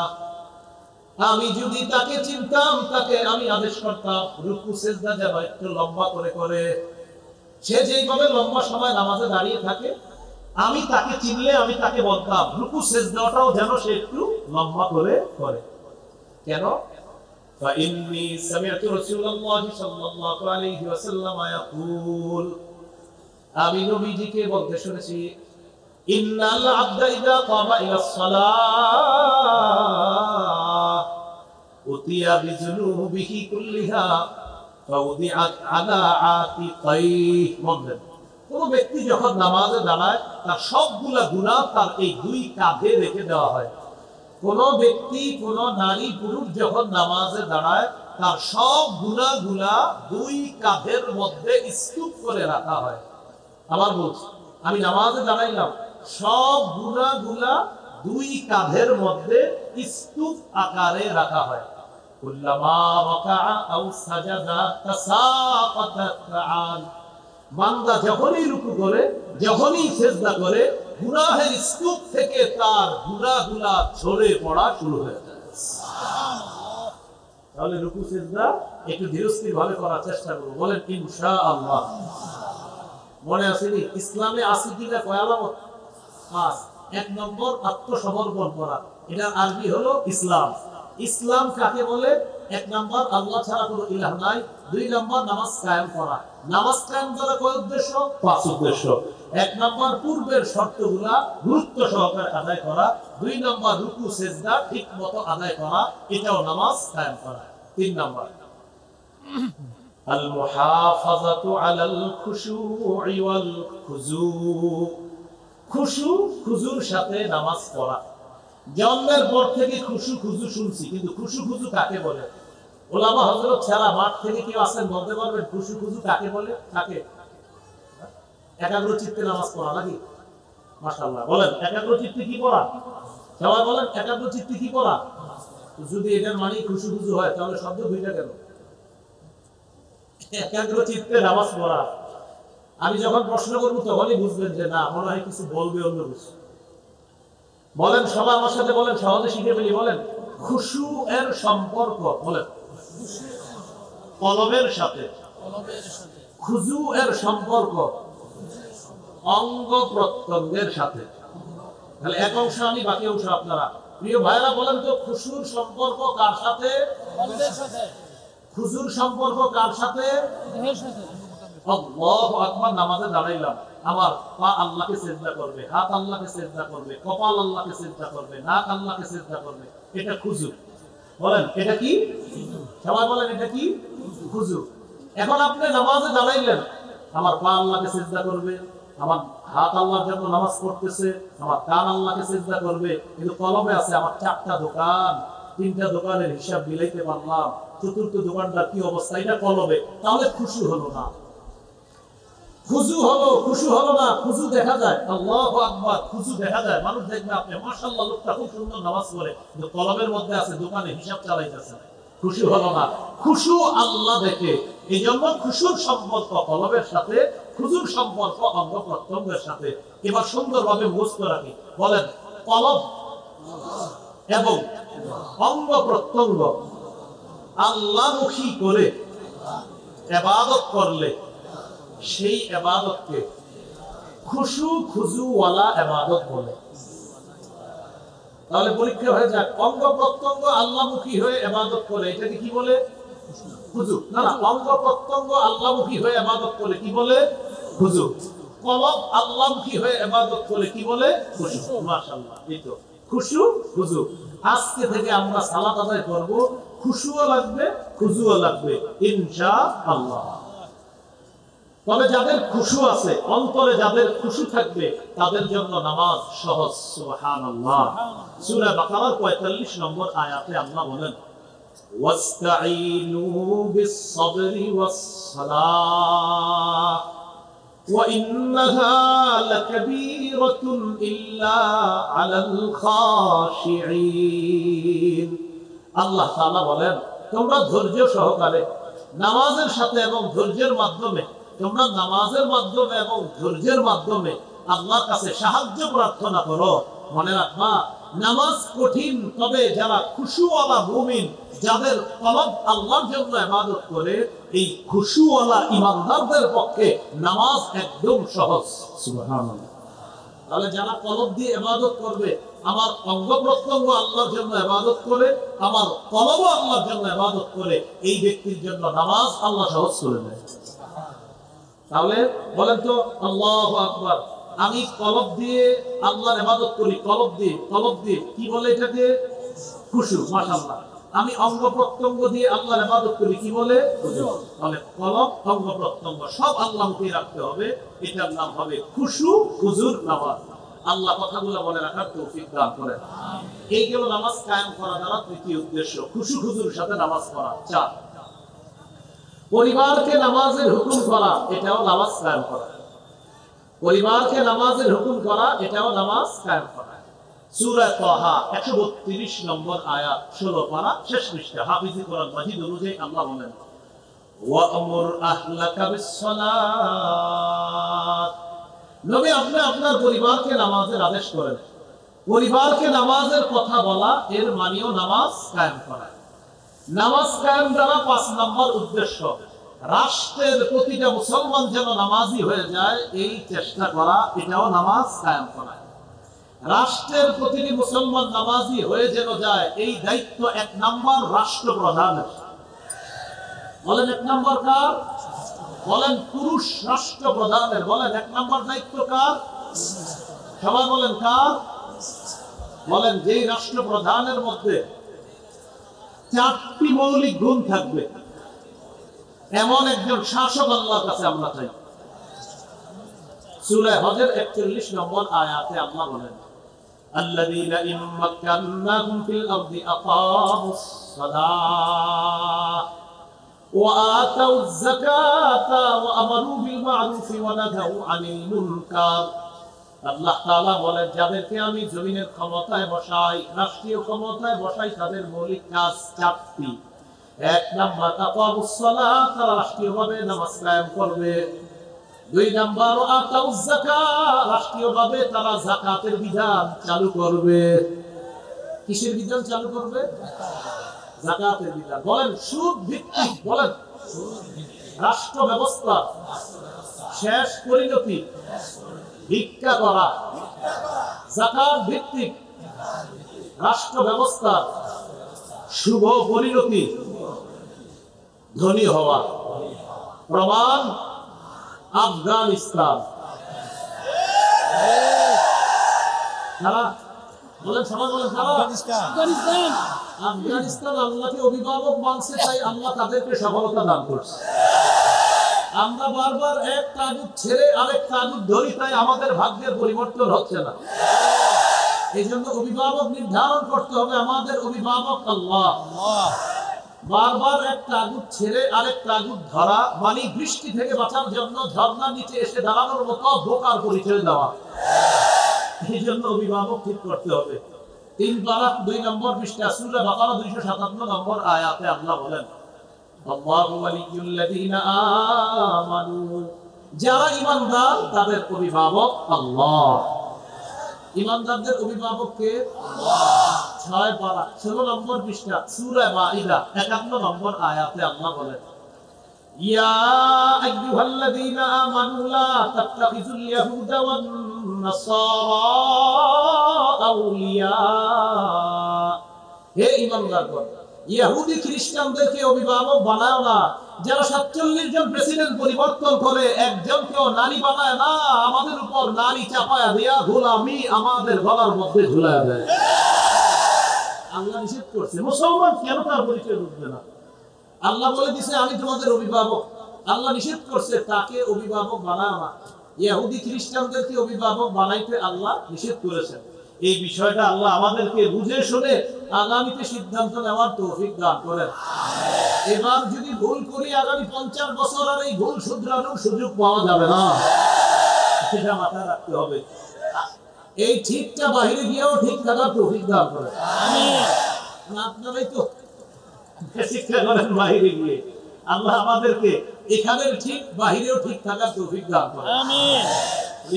Speaker 1: আমি যদি তাকে চিনতাম তাকে আমি আদেশ করতাম রুকু সিজদা যেন একটু লম্বা করে করে। সে যেইভাবে লম্বা সময় নামাজে দাঁড়িয়ে থাকে, আমি তাকে চিনলে আমি তাকে বলতাম রুকু সিজদাটাও যেন সে একটু লম্বা করে করে। কেন? فإني سمعت رسول الله صلى الله عليه وسلم يقول, আমি নবীজিকে বলতে শুনেছি, ইন্নাল আবদা ইযা কামা ইলাস সালাহ উতিয়া বিজুনুবিহি কুল্লিহা ফাউদিআত আলা আতিকাইহি। বলেন, কোন ব্যক্তি যখন নামাজে দাঁড়ায় তার সবগুলা গুনাহ তার এই দুই কাঁধে রেখে দেওয়া হয়। কোন ব্যক্তি, কোন নারী পুরুষ যখন নামাজে দাঁড়ায় তার সব গুনাহগুলা দুই কাঁধের মধ্যে স্তূপ করে রাখা হয়। আবার বলছি, আমি নামাজে দাঁড়াইলাম, সব গুনাহগুলা দুই কাঁধের মধ্যে স্তূপ আকারে রাখা হয়। কুল্লামা রাকাআ আও সাজাদা তাসাকাতাত আন, বান্দা যখনই রুকু করে, যখনই সিজদা করে, গুনাহের স্তূপ থেকে তার গুনাহগুলা ঝরে পড়া শুরু হয়ে যায়। সুবহানাল্লাহ। তাহলে রুকু সিজদা একটু ধীরস্থির ভাবে করার চেষ্টা করব, বলেন ইনশাআল্লাহ। মনে আছে নি ইসলামে আছে কিনা কয় আলামত? পাঁচ। এক নম্বর আত্মসমর্পণ করা, এটার আরবি হলো ইসলাম। ইসলাম কাকে বলে? এক নম্বর আল্লাহ ছাড়া কোনো ইলাহ নাই। দুই নম্বর নামাজ কায়েম করা। নামাজ কায়েম করা কয় উদ্দেশ্য? পাঁচ উদ্দেশ্য। এক নম্বর পূর্বের শর্তগুলা গুরুত্ব সহকারে আদায় করা। দুই নম্বর রুকু সিজদা ঠিক মতো আদায় করা, এটাও নামাজ কায়েম করা। তিন নম্বর আল মুহাফাজাতু আলাল খুশুই ওয়াল খুজু, খুশু খুজুর সাথে নামাজ পড়া। জন্মের পর থেকে খুশু খুজু শুনছি, কিন্তু খুশু খুজু কাকে বলে? ওলামা হযরত ছাড়া মাঠ থেকে কেউ আছেন বলতে পারবেন খুশু খুজু কাকে বলে? কাকে? একাগ্র চিত্তে নামাজ পড়া নাকি? মাশাআল্লাহ, বলেন একাগ্র চিত্তে কি পড়া? সবাই বলেন একাগ্র চিত্তে কি পড়া? যদি এটার মানে খুশু খুজু হয় তাহলে শব্দ দুইটা কেন? একাগ্র চিত্তে নামাজ পড়া। আমি যখন প্রশ্ন করবো তখনই বুঝবেন যে না, মনে হয় কিছু বলবে অন্য কিছু। বলেন সবাই আমার সাথে বলেন, সহজে শিখে ফেলি। বলেন খুশু এর সম্পর্ক, বলেন কলবের সাথে। খুজু এর সম্পর্ক অঙ্গ প্রত্যঙ্গের সাথে। তাহলে এক অংশ আমি, বাকি অংশ আপনারা। প্রিয় ভাইরা বলেন তো খুশুর সম্পর্ক কার সাথে? খুশুর সম্পর্ক কার সাথে? আল্লাহু আকবার। নামাজে দাঁড়াইলাম, আমার পা আল্লাহকে সিজদা করবে, হাত আল্লাহকে সিজদা করবে, কপাল আল্লাহকে সিজদা করবে, নাক আল্লাহকে সিজদা করবে। এটা খুজু। বলেন এটা কি? সবাই বলেন এটা কি? খুজু। এখন আপনি নামাজে দাঁড়াইলেন, আমার পা আল্লাহকে সিজদা করবে, আমার হাত আল্লাহর জন্য নামাজ পড়তেছে, আমার কান আল্লাহকে সিজদা করবে, কিন্তু কলবে আছে আমার 4টা দোকান, 3টা দোকানের হিসাব মিলাইতে পারলাম, চতুর্থ দোকানটার কি অবস্থা, এটা কলবে। তাহলে খুশু হলো না। খুজু হলো, খুশু হলো না। খুজু দেখা যায়, আল্লাহু আকবার, খুজু দেখা যায়। মানুষ দেখবে আপনি মাশাআল্লাহ লোকটা খুব সুন্দর নামাজ পড়ে, কিন্তু কলবের মধ্যে আছে দোকানে হিসাব চালাইতেছে। খুশু হলো না। খুশু আল্লাহ দেখে। এই জন্য খুশুর সম্পর্ক কলবের সাথে, খুজুর সম্পর্ক অঙ্গ প্রত্যঙ্গের সাথে। এবার সুন্দরভাবে মুখস্থ রাখি। বলেন কলব এবং অঙ্গ প্রত্যঙ্গ আল্লাহমুখী করে ইবাদত করলে সেই ইবাদতকে খুশু খুজুওয়ালা ইবাদত বলে। তাহলে পরীক্ষা হয়ে যাক, অঙ্গ প্রত্যঙ্গ আল্লাহমুখী হয়ে ইবাদত করে এটাকে কি বলে? খুজু। না না, অঙ্গ প্রত্যঙ্গ আল্লাহমুখী হয়ে ইবাদত করে কি বলে? খুজু। কলব আল্লাহমুখী হয়ে ইবাদত করে কি বলে? খুশু। মাশাআল্লাহ, এই তো খুশু খুজু। আজকে থেকে আমরা সালাত আদায় করব, খুশুও লাগবে খুজুও লাগবে ইনশাআল্লাহ। তবে যাদের খুশু আছে, অন্তরে যাদের খুশু থাকবে, তাদের জন্য নামাজ সহজ। সুবহানাল্লাহ। সূরা বাকারার 45 নম্বর আয়াতে আল্লাহ বলেন, ওয়াস্তাঈনু বিস-সাবরি ওয়াস-সালাহ ওয়া ইন্নাহা লাকাবীরাতুন ইল্লা আলাল খাশিঈন। আল্লাহ তাআলা বলেন, তোমরা ধৈর্য সহকারে নামাজের সাথে এবং ধৈর্যের মাধ্যমে, তোমরা নামাজের মাধ্যমে এবং ধৈর্যের মাধ্যমে আল্লাহর কাছে সাহায্য প্রার্থনা করো। মনে রাখবা, নামাজ কঠিন, তবে যারা খুশুওয়ালা মুমিন, যাদের কলব আল্লাহর জন্য ইবাদত করে, এই খুশুওয়ালা ঈমানদারদের পক্ষে নামাজ একদম সহজ। সুবহানাল্লাহ। তাহলে যারা কলব দিয়ে ইবাদত করবে, আমার অঙ্গ প্রত্যঙ্গ আল্লাহর জন্য ইবাদত করে, আমার কলবও আল্লাহর জন্য ইবাদত করে, এই ব্যক্তির জন্য নামাজ আল্লাহ সহজ করে দেয়। তাহলে বলেন তো, আল্লাহু আকবার, আমি কলব দিয়ে আল্লাহর ইবাদত করি, কলব দিয়ে কি বলে এটাকে? খুশু। মাশাআল্লাহ। আমি অঙ্গ প্রত্যঙ্গ দিয়ে আল্লাহর ইবাদত করি, কি বলে? খুশু। তাহলে কলব অঙ্গ প্রত্যঙ্গ সব আল্লাহকে রাখতে হবে, এটার নাম হবে খুশু খুজুর নামাজ। আল্লাহ কথাগুলো মনে রাখার তৌফিক দান করেন। এই গেল নামাজ কায়েম করা দ্বারা তৃতীয় উদ্দেশ্য, খুশু খুজুর সাথে নামাজ পড়া। 4, পরিবারকে নামাজের হুকুম করা, এটাও নামাজ কায়েম করা। পরিবারকে নামাজের হুকুম করা, এটাও নামাজ কায়েম করা। সূরা তাহা 132 নম্বর আয়াত, 16 পারা, শেষ পৃষ্ঠা। হাফিজি কোরআন মাজিদ অনুযায়ী আল্লাহ বলেন, ওয়া'মুর আহলাকা বিস-সালাত। নবী, আপনি আপনার পরিবারকে নামাজের আদেশ করেন। পরিবারকে নামাজের কথা বলা, এর মানেও নামাজ কায়েম করা। নামাজ কায়েম দ্বারা 5 নম্বর উদ্দেশ্য, রাষ্ট্রের প্রতিটা মুসলমান যেন নামাজি হয়ে যায়, এই চেষ্টা করা, এটাও নামাজ কায়েম করা। রাষ্ট্রের প্রতিটি মুসলমান নামাজি হয়ে যেন যায়, এই দায়িত্ব 1 নম্বর রাষ্ট্রপ্রধানের। বলেন 1 নম্বর কার? বলেন পুরুষ রাষ্ট্রপ্রধানের। বলেন 1 নম্বর দায়িত্ব কার? সবাই বলেন কার? বলেন যেই রাষ্ট্রপ্রধানের মধ্যে 4টি মৌলিক গুণ থাকবে, এমন একজন শাসক আল্লাহর কাছে আমরা চাই। সূরা হজের 41 নম্বর আয়াতে আল্লাহ বলেন, আল্লাযীনা ইন মাক্কান্নাহুম ফিল আরদি আকামুস সালাহ ওয়া আতাউয যাকাতা ওয়া আমারু বিল মা'রুফি ওয়া নাহাউ আনিল মুনকার। আল্লাহ তাআলা বলেন, যাদেরকে আমি জমিনের ক্ষমতায় বসাই, রাষ্ট্রীয় ক্ষমতায় বসাই, তাদের মৌলিক কাজ 4টি। 1 নাম্বার আকামুস সালাহ, তারা রাষ্ট্রীয়ভাবে নামাজ কায়েম করবে। 2 নাম্বার আতাউয যাকাত, রাষ্ট্রীয়ভাবে তারা যাকাতের বিধান চালু করবে। কিসের বিধান চালু করবে? যাকাতের বিধান। বলেন সুদ ভিত্তিক, বলেন রাষ্ট্র ব্যবস্থা শেষ পরিণতি ভিক্ষা করা। যাকাত ভিত্তিক রাষ্ট্র ব্যবস্থা শুভ পরিণতি ধনী হওয়া। প্রমাণ আফগানিস্তান। বলেন সবাই বলেন আফগানিস্তান আল্লাহকে অভিভাবক মানছে, তাই আল্লাহ তাদেরকে সফলতা দান করছে। আমরা বারবার এক তাগুত ছেড়ে আরেক তাগুত ধরি, তাই আমাদের ভাগ্যের পরিবর্তন হচ্ছে না। এই জন্য অভিভাবক নির্ধারণ করতে হবে, আমাদের অভিভাবক আল্লাহ। বারবার এক তাগুত ছেড়ে আরেক তাগুত ধরা মানে বৃষ্টি থেকে বাঁচার জন্য ঝর্ণার নিচে এসে দাঁড়ানোর মতো বোকার পরিচয় দেওয়া। এই জন্য অভিভাবক ঠিক করতে হবে। 3 পারা 2 নম্বর পৃষ্ঠা, সূরা বাকারা 257 নম্বর আয়াতে আল্লাহ বলেন, আল্লাহু ওয়ালিয়ুল্লাযীনা আমানু, যারা ঈমানদার তাদের অভিভাবক আল্লাহ। ঈমানদারদের অভিভাবক কে? আল্লাহ। 6 পারা 16 নম্বর পৃষ্ঠা, সূরা মাঈদা 51 নম্বর আয়াতে আল্লাহ বলেন, ইয়া আইয়ুহাল্লাযীনা আমানু লা তাত্তাখিযুল ইয়াহুদা ওয়ান নাসারা আউলিয়া। হে ঈমানদারগণ, ইহুদি খ্রিস্টানদেরকে অভিভাবক বানাও না। যারা 47 জন প্রেসিডেন্ট পরিবর্তন করে একজনকেও নারী বানায় না, আমাদের উপর নারী চাপায়া দেয়া গোলামি আমাদের গলার মধ্যে ঝুলায় দেয়। আল্লাহ নিষেধ করছে, মুসলমান কেন তার পরিচয় বুঝবে না? আল্লাহ বলে দিছে আমি তোমাদের অভিভাবক। আল্লাহ নিষেধ করছে তাকে অভিভাবক বানাও না। ইহুদি খ্রিস্টানদেরকে অভিভাবক বানাইতে আল্লাহ নিষেধ করেছেন। এই বিষয়টা আল্লাহ আমাদেরকে বুঝে শুনে আগামীতে সিদ্ধান্ত নেওয়ার তৌফিক দান করেন। এবার যদি ভুল করি আগামী 50 বছর আর এই ভুল শুধরানোর সুযোগ পাওয়া যাবে না, সেটা মাথায় রাখতে হবে। এই ঠিকটা বাইরে গিয়েও ঠিক থাকার তৌফিক দান করেন। আমিন। আপনারাই তো শিক্ষা করেন বাইরে গিয়ে, আল্লাহ আমাদেরকে এখানের ঠিক বাহিরেও ঠিক থাকার তৌফিক দান করেন। আমিন।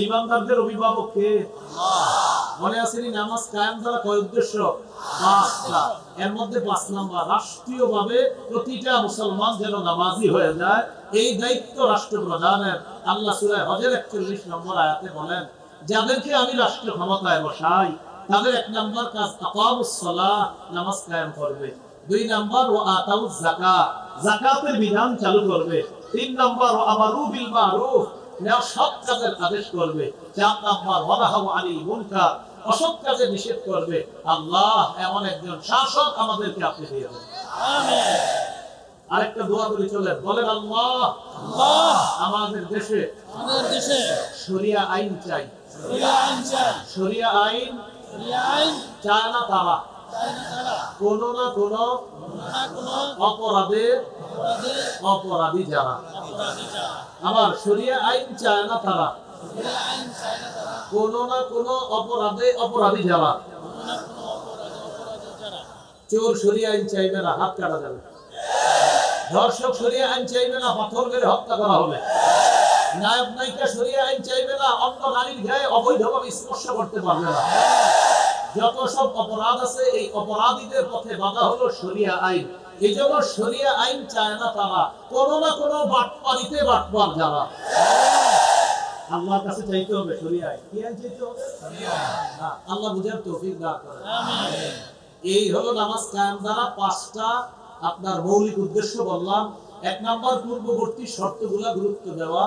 Speaker 1: ঈমানদারদের অভিভাবক কে? আল্লাহ। মনে আছে নি নামাজ কায়েম করা কয় উদ্দেশ্য? 5টা। এর মধ্যে 5 নাম্বার, রাষ্ট্রীয়ভাবে প্রতিটা মুসলমান যেন নামাজি হয়ে যায়, এই দায়িত্ব রাষ্ট্রপ্রধানের। আল্লাহ সূরা হজের 41 নম্বর আয়াতে বলেন, যাদেরকে আমি রাষ্ট্র ক্ষমতায় বসাই তাদের 1 নাম্বার কাজ আকামুস সালাহ, নামাজ কায়েম করবে। 2 নাম্বার ওয়া আতাউজ যাকাত, যাকাতের বিধান চালু করবে। 3 নাম্বার ওয়া আমারু বিল মারুফ, সৎ কাজের আদেশ করবে। 4 নাম্বার ওয়া নাহাউ আনিল মুনকার, অসৎ কাজের নিষেধ করবে। আল্লাহ এমন একজন শাসক আমাদেরকে আপনি দিয়ে দেন। আমিন। আরেকটা দোয়া করে চলেন, বলেন আল্লাহ, আল্লাহ আমাদের দেশে শরিয়া আইন চাই। শরিয়া আইন চাই। শরিয়া আইন চায় না তারা কোন না কোন অপরাধে অপরাধী যারা। আবার শরিয়া আইন চায় না তারা কোন না কোন অপরাধে অপরাধী যারা। চোর শরিয়া আইন চাইবে না, হাত কাটা যাবে। ধর্ষক শরিয়া আইন চাইবে না, পাথর মেরে হত্যা করা হবে। নায়ক নায়িকা শরিয়া আইন চাইবে না, অন্য নারীর গায়ে অবৈধভাবে স্পর্শ করতে পারবে না। যত সব অপরাধ আছে এই অপরাধীদের পথে বাধা হলো শরিয়া আইন। এই জন্য শরিয়া আইন চায় না তারা কোন না কোন বাটপারিতে বাটপার যারা। আল্লাহর কাছে চাইতে হবে শরিয়া আইন। কি আইন চাইতে হবে? শরিয়া আইন। আল্লাহ বুঝার তৌফিক দান করেন। আমিন। এই হলো নামাজ কায়েম দ্বারা 5টা আপনার মৌলিক উদ্দেশ্য বললাম। 1 নাম্বার পূর্ববর্তী শর্তগুলা গুরুত্ব দেওয়া।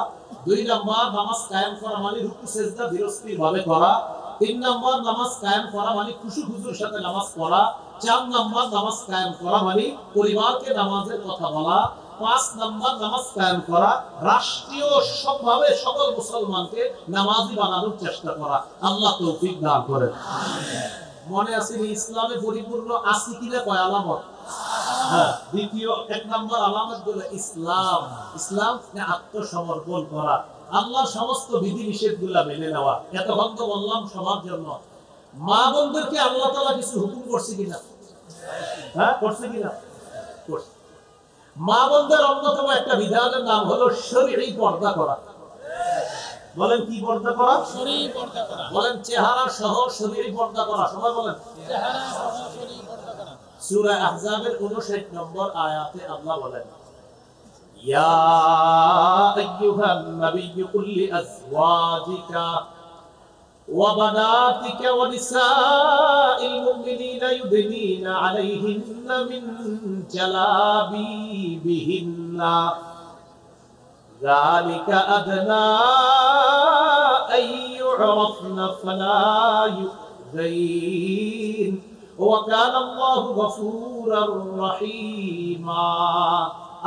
Speaker 1: 2 নাম্বার নামাজ কায়েম করা মানে রুকু সিজদা ধীরস্থির ভাবে করা। 3 নাম্বার নামাজ কায়েম করা মানে খুশু খুশুর সাথে নামাজ পড়া। 4 নাম্বার নামাজ কায়েম করা মানে পরিবারকে নামাজের কথা বলা। 5 নাম্বার নামাজ কায়েম করা রাষ্ট্রীয় সবভাবে সকল মুসলমানকে নামাজি বানানোর চেষ্টা করা। আল্লাহ তৌফিক দান করেন। মনে আছে ইসলামে পরিপূর্ণ আছে কিনা কয় আলামত? হ্যাঁ, দ্বিতীয় 1 নাম্বার আলামত হলো ইসলাম। ইসলাম মানে আত্মসমর্পণ করা, আল্লাহর সমস্ত বিধি নিষেধগুলা মেনে নেওয়া। এতক্ষণ তো বললাম সবার জন্য। মা বোনদেরকে আল্লাহ তাআলা কিছু হুকুম করছে কিনা? হ্যাঁ, করছে কিনা? করছে। মা বোনদের অন্যতম একটা বিধানের নাম হলো শরঈ পর্দা করা। বলেন কি পর্দা করা? শরঈ পর্দা করা। বলেন চেহারা সহ শরঈ পর্দা করা। সবাই বলেন চেহারা সহ শরঈ পর্দা করা। সূরা আহজাবের 59 নম্বর আয়াতে আল্লাহ বলেন, ইয়া আইয়ুহান নাবিয়্যু কুল লিআজওয়াজিকা ওয়া বানাতিকা ওয়া নিসাইল মুমিনিনা ইউদনিনা আলাইহিন্না মিন জালাবিবিহিন্না যালিকা আদনা আন ইউ'রাফনা ফালা ইউযাইন ওয়া কানা আল্লাহু গফুরার রহিমা।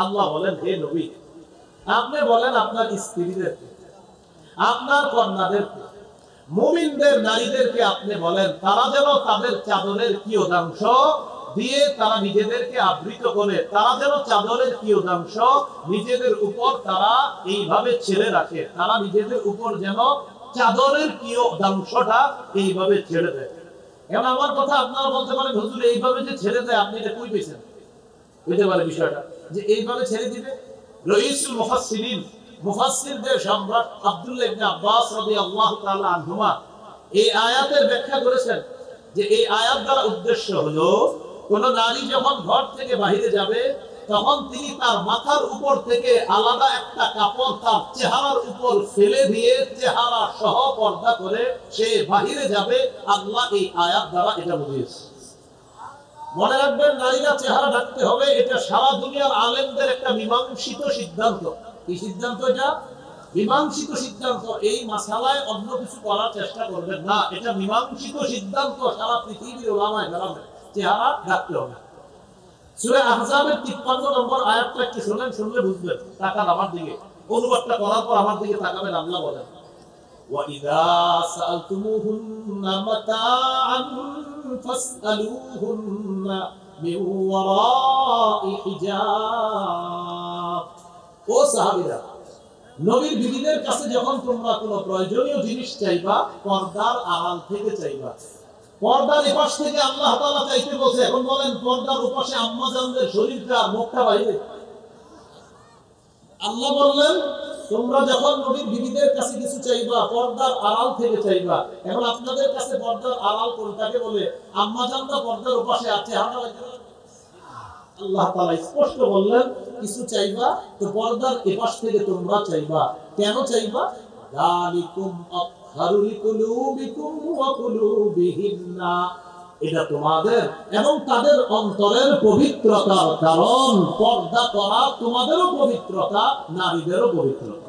Speaker 1: আল্লাহ বলেন, হে নবী আপনি বলেন আপনার স্ত্রীদেরকে, আপনার কন্যাদেরকে, মুমিনদের নারীদেরকে আপনি বলেন তারা যেন তাদের চাদরের কিয়দাংশ দিয়ে তারা নিজেদেরকে আবৃত করে, তারা যেন চাদরের কিয়দাংশ নিজেদের উপর তারা এইভাবে ছেড়ে রাখে, তারা নিজেদের উপর যেন চাদরের কিয়দাংশটা এইভাবে ছেড়ে দেয়। এখন আমার কথা আপনারা বলতে পারেন, হুজুর এইভাবে যে ছেড়ে দেয় আপনি এটা কই পেয়েছেন? বুঝতে পারে বিষয়টা যে এইভাবে ছেড়ে দিবে। রাইসুল মুফাসসিরিন, মুফাসসিরদের সম্রাট আব্দুল্লাহ ইবনে আব্বাস রাদিয়াল্লাহু তাআলা আনহুমা এই আয়াতের ব্যাখ্যা করেছেন যে এই আয়াত দ্বারা উদ্দেশ্য হলো কোন নারী যখন ঘর থেকে বাইরে যাবে তখন তিনি তার মাথার উপর থেকে আলাদা একটা কাপড় তার চেহারার উপর ফেলে দিয়ে চেহারা সহ পর্দা করে সে বাহিরে যাবে। আল্লাহ এই আয়াত দ্বারা এটা বুঝিয়েছে। মনে রাখবেন, নারীরা চেহারা ঢাকতে হবে, এটা সারা দুনিয়ার আলেমদের একটা মীমাংসিত সিদ্ধান্ত। কি সিদ্ধান্ত? এটা মীমাংসিত সিদ্ধান্ত। এই মাসালায় অন্য কিছু করার চেষ্টা করবেন না, এটা মীমাংসিত সিদ্ধান্ত। সারা পৃথিবীর ওলামায়ে কেরাম চেহারা ঢাকতে হবে। সূরা আহজাবের 53 নম্বর আয়াতটা কি শুনেন, শুনলে বুঝবেন। তাকান আমার দিকে, অনুবাদটা করার পর আমার দিকে তাকাবেন। আল্লাহ বলেন, وَإِذَا سَأَلْتُمُوهُنَّ مَتَاعًا فَاسْأَلُوهُنَّ مِنْ وَرَاءِ حِجَابٍ। ও সাহাবীরা, নবীর বিবিদের কাছে যখন তোমরা কোনো প্রয়োজনীয় জিনিস চাইবা, পর্দার আড়াল থেকে চাইবা। পর্দার এপাশ থেকে আল্লাহ তাআলা চাইতে বলছে। এখন বলেন, পর্দার ওপাশে আম্মা জানদের শরীরটা মুখটা বাইরে। আল্লাহ বললেন, তোমরা যখন নবীর বিবিদের কাছে কিছু চাইবা, পর্দার আড়াল থেকে চাইবা। এখন আপনাদের কাছে পর্দার আড়াল কোনটাকে বলে? আম্মা জানরা পর্দার ওপাশে আছে। আল্লাহ তাআলা স্পষ্ট বললেন, কিছু চাইবা তো পর্দার এপাশ থেকে তোমরা চাইবা। কেন চাইবা? যালিকুম আতহারু লিকুলুবিকুম ওয়া কুলুবিহিন্না। এটা তোমাদের এবং তাদের অন্তরের পবিত্রতার কারণ। পর্দা করা তোমাদেরও পবিত্রতা, নারীদেরও পবিত্রতা।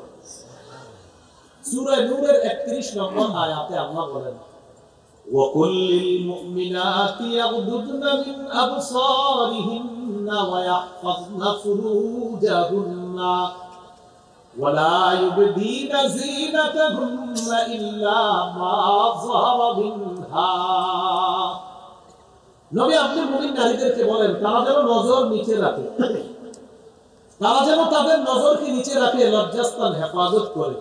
Speaker 1: সূরা নূরের 31 নম্বর আয়াতে আল্লাহ বলেন, وَقُلْ لِلْمُؤْمِنَاتِ يَغْضُضْنَ مِنْ أَبْصَارِهِنَّ وَيَحْفَظْنَ فُرُوجَهُنَّ وَلَا يُبْدِينَ زِينَتَهُنَّ إِلَّا مَا ظَهَرَ مِنْهَا। নবী আপনি মুমিন নারীদেরকে বলেন, তারা যেন নজর নিচে রাখে, তারা যেন তাদের নজরকে নিচে রাখে, লজ্জাস্থান হেফাজত করে।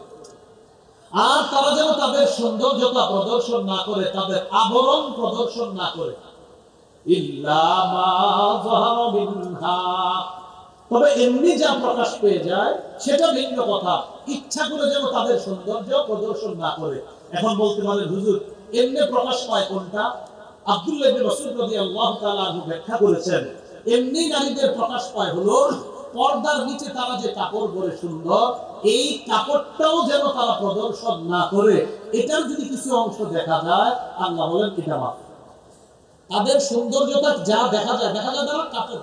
Speaker 1: আর তারা যেন তাদের সৌন্দর্যতা প্রদর্শন না করে, তাদের আবরণ প্রদর্শন না করে। ইল্লা মা যাহারা মিনহা। তবে এমনি যা প্রকাশ পেয়ে যায় সেটা ভিন্ন কথা। ইচ্ছা করে যেন তাদের সৌন্দর্য প্রদর্শন না করে। এখন বলতে পারেন, হুজুর এমনি প্রকাশ পায় কোনটা? আব্দুল্লাহ ইবনে মাসউদ রাদিয়াল্লাহু তাআলা আনহু ব্যাখ্যা করেছেন, এমনি নারীদের প্রকাশ পায় হলো পর্দার নিচে তারা যে কাপড় পরে সুন্দর, এই কাপড়টাও যেন তারা প্রদর্শন না করে। এটার যদি কিছু অংশ দেখা যায়, আল্লাহ বলেন এটা মাফ। তাদের সৌন্দর্যতা যা দেখা যায় তারা কাপড়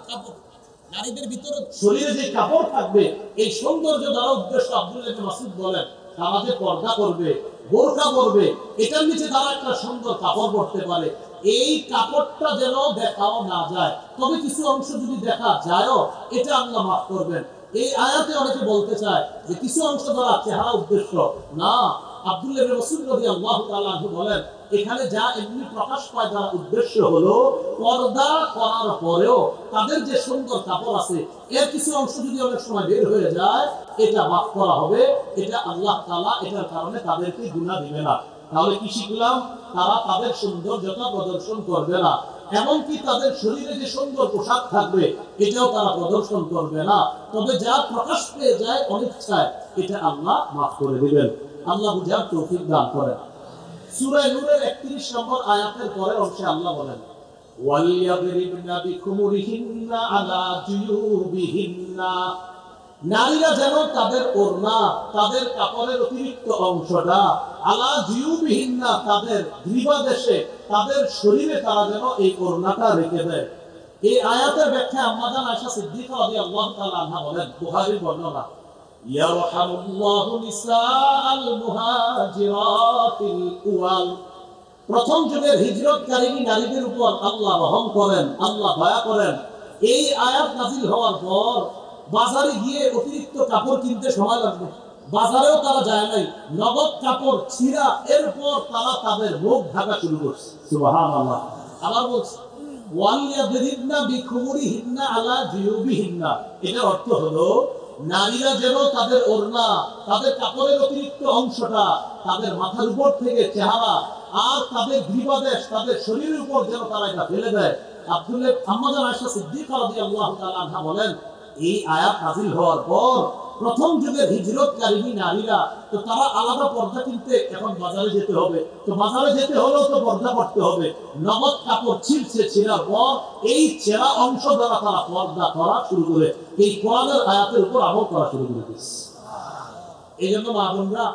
Speaker 1: নারীদের ভিতরে শরীরে যে কাপড় থাকবে, এই সৌন্দর্য দ্বারা উদ্দেশ্য। আব্দুল্লাহ ইবনে মাসউদ বলেন, তারা যে পর্দা করবে, বোরকা পরবে, এটার নিচে তারা একটা সুন্দর কাপড় পরতে পারে। এই কাপড়টা যেন দেখাও না যায়, তবে কিছু অংশ যদি দেখা যায়ও, এটা আল্লাহ মাফ করবেন। এই আয়াতে অনেকে বলতে চায় যে কিছু অংশ দ্বারা চেহারা উদ্দেশ্য না। আব্দুল্লাহ ইবনে মাসউদ রাদিয়াল্লাহু তাআলা আনহু বলেন, এখানে যা এমনি প্রকাশ পায় তার উদ্দেশ্য হলো পর্দা করার পরেও তাদের যে সুন্দর কাপড় আছে, এর কিছু অংশ যদি অনেক সময় বের হয়ে যায়, এটা মাফ করা হবে। এটা আল্লাহ তাআলা এটার কারণে তাদেরকে গুনাহ দিবে না। তাহলে কি শিখলাম? তারা তাদের সৌন্দর্যতা প্রদর্শন করবে না, এমনকি তাদের শরীরে যে সুন্দর পোশাক থাকবে এটাও তারা প্রদর্শন করবে না। তবে যা প্রকাশ পেয়ে যায় অনিচ্ছায়, এটা আল্লাহ মাফ করে দিবেন। আল্লাহ বুঝার তৌফিক দান করেন। সূরা নূরের 31 নম্বর আয়াতের পরের অংশে আল্লাহ বলেন, ওয়ালিয়াদরিবনা বিখুমুরিহিন্না আলা জুয়ুবিহিন্না। নারীরা যেন তাদের ওড়না, তাদের কাপড়ের অতিরিক্ত অংশটা আলা জুয়ুবিহিন্না, তাদের গ্রীবাদেশে, তাদের শরীরে তারা যেন এই ওড়নাটা রেখে দেয়। এই আয়াতের ব্যাখ্যা আম্মা জান আয়েশা সিদ্দিকা রাদিয়াল্লাহু তাআলা আনহা বলেন, বুখারীর বর্ণনা, ইয়ারহামুল্লাহু নিসাআল মুহাজিরাতিল উওয়াল। প্রথম যুগের হিজরতকারী নারীদের উপর আল্লাহ রহম করেন, আল্লাহ দয়া করেন। এই আয়াত নাযিল হওয়ার পর বাজারে গিয়ে অতিরিক্ত কাপড় কিনতে সময় লাগবে। বাজারেও তারা যায় নাই, নগদ কাপড় ছিঁড়া, এরপর তারা তাদের মুখ ঢাকা শুরু করছে। সুবহানাল্লাহ। আবার বলছে, ওয়ালিয়াদরিবনা বিখুমুরিহিন্না আলা জুয়ুবিহিন্না। এটার অর্থ হলো নারীরা যেন তাদের ওড়না, তাদের কাপড়ের অতিরিক্ত অংশটা তাদের মাথার উপর থেকে চেহারা আর তাদের গ্রীবাদেশ, তাদের শরীরের উপর যেন তারা এটা ফেলে দেয়। আব্দুল্লাহ আম্মা জান আয়েশা সিদ্দিকা রাদিয়াল্লাহু তাআলা আনহা বলেন, এই আয়াত নাযিল হওয়ার পর প্রথম যুগের হিজরতকারী নারীরা, তো তারা আলাদা পর্দা কিনতে এখন বাজারে যেতে হবে, তো বাজারে যেতে হলেও তো পর্দা করতে হবে। নগদ কাপড় ছিঁড়ছে, ছিঁড়ার পর এই ছেঁড়া অংশ দ্বারা তারা পর্দা করা শুরু করে, এই কোরআনের আয়াতের উপর আমল করা শুরু করে দিচ্ছে। এই জন্য মা বোনরা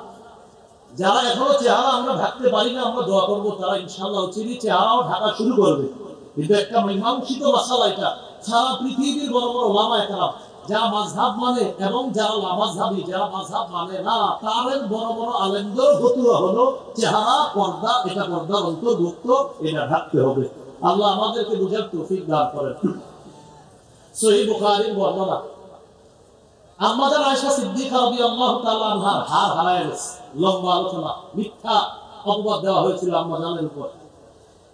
Speaker 1: যারা এখনো চেহারা আমরা ঢাকতে পারি না, আমরা দোয়া করবো তারা ইনশাআল্লাহ চিনি চেহারাও ঢাকা শুরু করবে। কিন্তু একটা মীমাংসিত মাসালা এটা, সারা পৃথিবীর বড় বড় ওলামায়ে কেরাম যারা মাযহাব মানে এবং যারা লামাযহাবী, যারা মাযহাব মানে না, তাদের বড় বড় আলেমদের ফতোয়া হলো চেহারা পর্দা, এটা পর্দার অন্তর্ভুক্ত, এটা ঢাকতে হবে। আল্লাহ আমাদেরকে বুঝার তৌফিক দান করেন। সহিহ বুখারীর বর্ণনা, আম্মা জান আয়েশা সিদ্দিকা রাদিয়াল্লাহু তাআলা আনহার হার হারায় গেছে। লম্বা আলোচনা, মিথ্যা অপবাদ দেওয়া হয়েছিল আম্মা জানের উপর।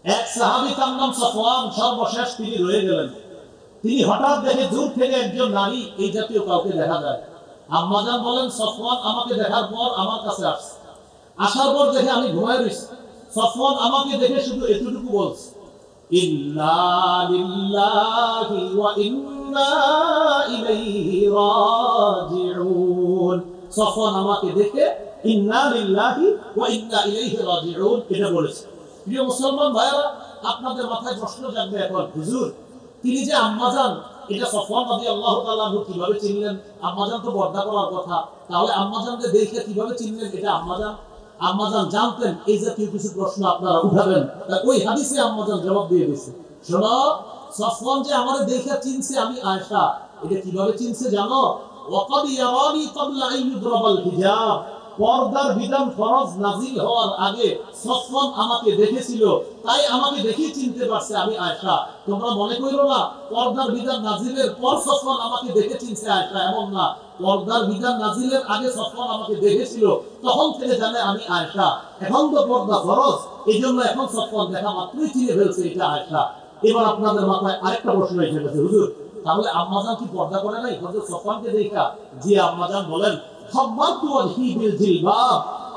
Speaker 1: এক সাহাবী তার নাম সফওয়ান, সর্বশেষ তিনি রয়ে গেলেন। তিনি হঠাৎ দেখে দূর থেকে একজন নারী, এই জাতীয় কাউকে দেখা যায়। আম্মা জান বলেন, সফওয়ান আমাকে দেখার পর আমার কাছে আসছে, আসার পর দেখে আমি ঘুমায় রইছি। সফওয়ান আমাকে দেখে শুধু এতটুকু বলছে, ইন্না লিল্লাহি ওয়া ইন্না ইলাইহি রাজিউন। সফওয়ান আমাকে দেখে ইন্না লিল্লাহি ওয়া ইন্না ইলাইহি রাজিউন এটা বলেছে। প্রিয় মুসলমান ভাইরা, আপনাদের মাথায় প্রশ্ন জাগবে এখন, হুজুর তিনি যে আম্মা জান, এটা সফওয়ান রাদিয়াল্লাহু তাআলা আনহু কিভাবে চিনলেন? আম্মা জান তো পর্দা করার কথা, তাহলে আম্মা জানকে দেখে কিভাবে চিনলেন এটা আম্মা জান? আম্মা জান জানতেন এই জাতীয় কিছু প্রশ্ন আপনারা উঠাবেন, ওই হাদিসে আম্মা জান জবাব দিয়ে দিয়েছে। শোনো, সফওয়ান যে আমারে দেখে চিনছে আমি আয়েশা, এটা কিভাবে চিনছে জানো? ওয়াকাদ ইয়ারানি ক্বাবলা আন ইউদরাবাল হিজাব, পর্দার বিধান ফরজ নাজিল হওয়ার আগে সফওয়ান আমাকে দেখেছিল, তাই আমাকে দেখে চিনতে পারছে আমি আয়েশা। তোমরা মনে করো না পর্দার বিধান নাজিলের পর সফওয়ান আমাকে দেখে চিনছে আয়েশা, এমন না। পর্দার বিধান নাজিলের আগে সফওয়ান আমাকে দেখেছিল, তখন থেকে জানে আমি আয়েশা। এখন তো পর্দা ফরজ, এইজন্য এখন সফওয়ান দেখা মাত্রই চিনে ফেলছে এটা আয়েশা। এবার আপনাদের মাথায় আরেকটা প্রশ্ন এসে গেছে, হুজুর তাহলে আম্মা জান কি পর্দা করে নাই হযরত সফওয়ানকে দেখা? জি, আম্মা জান বলেন,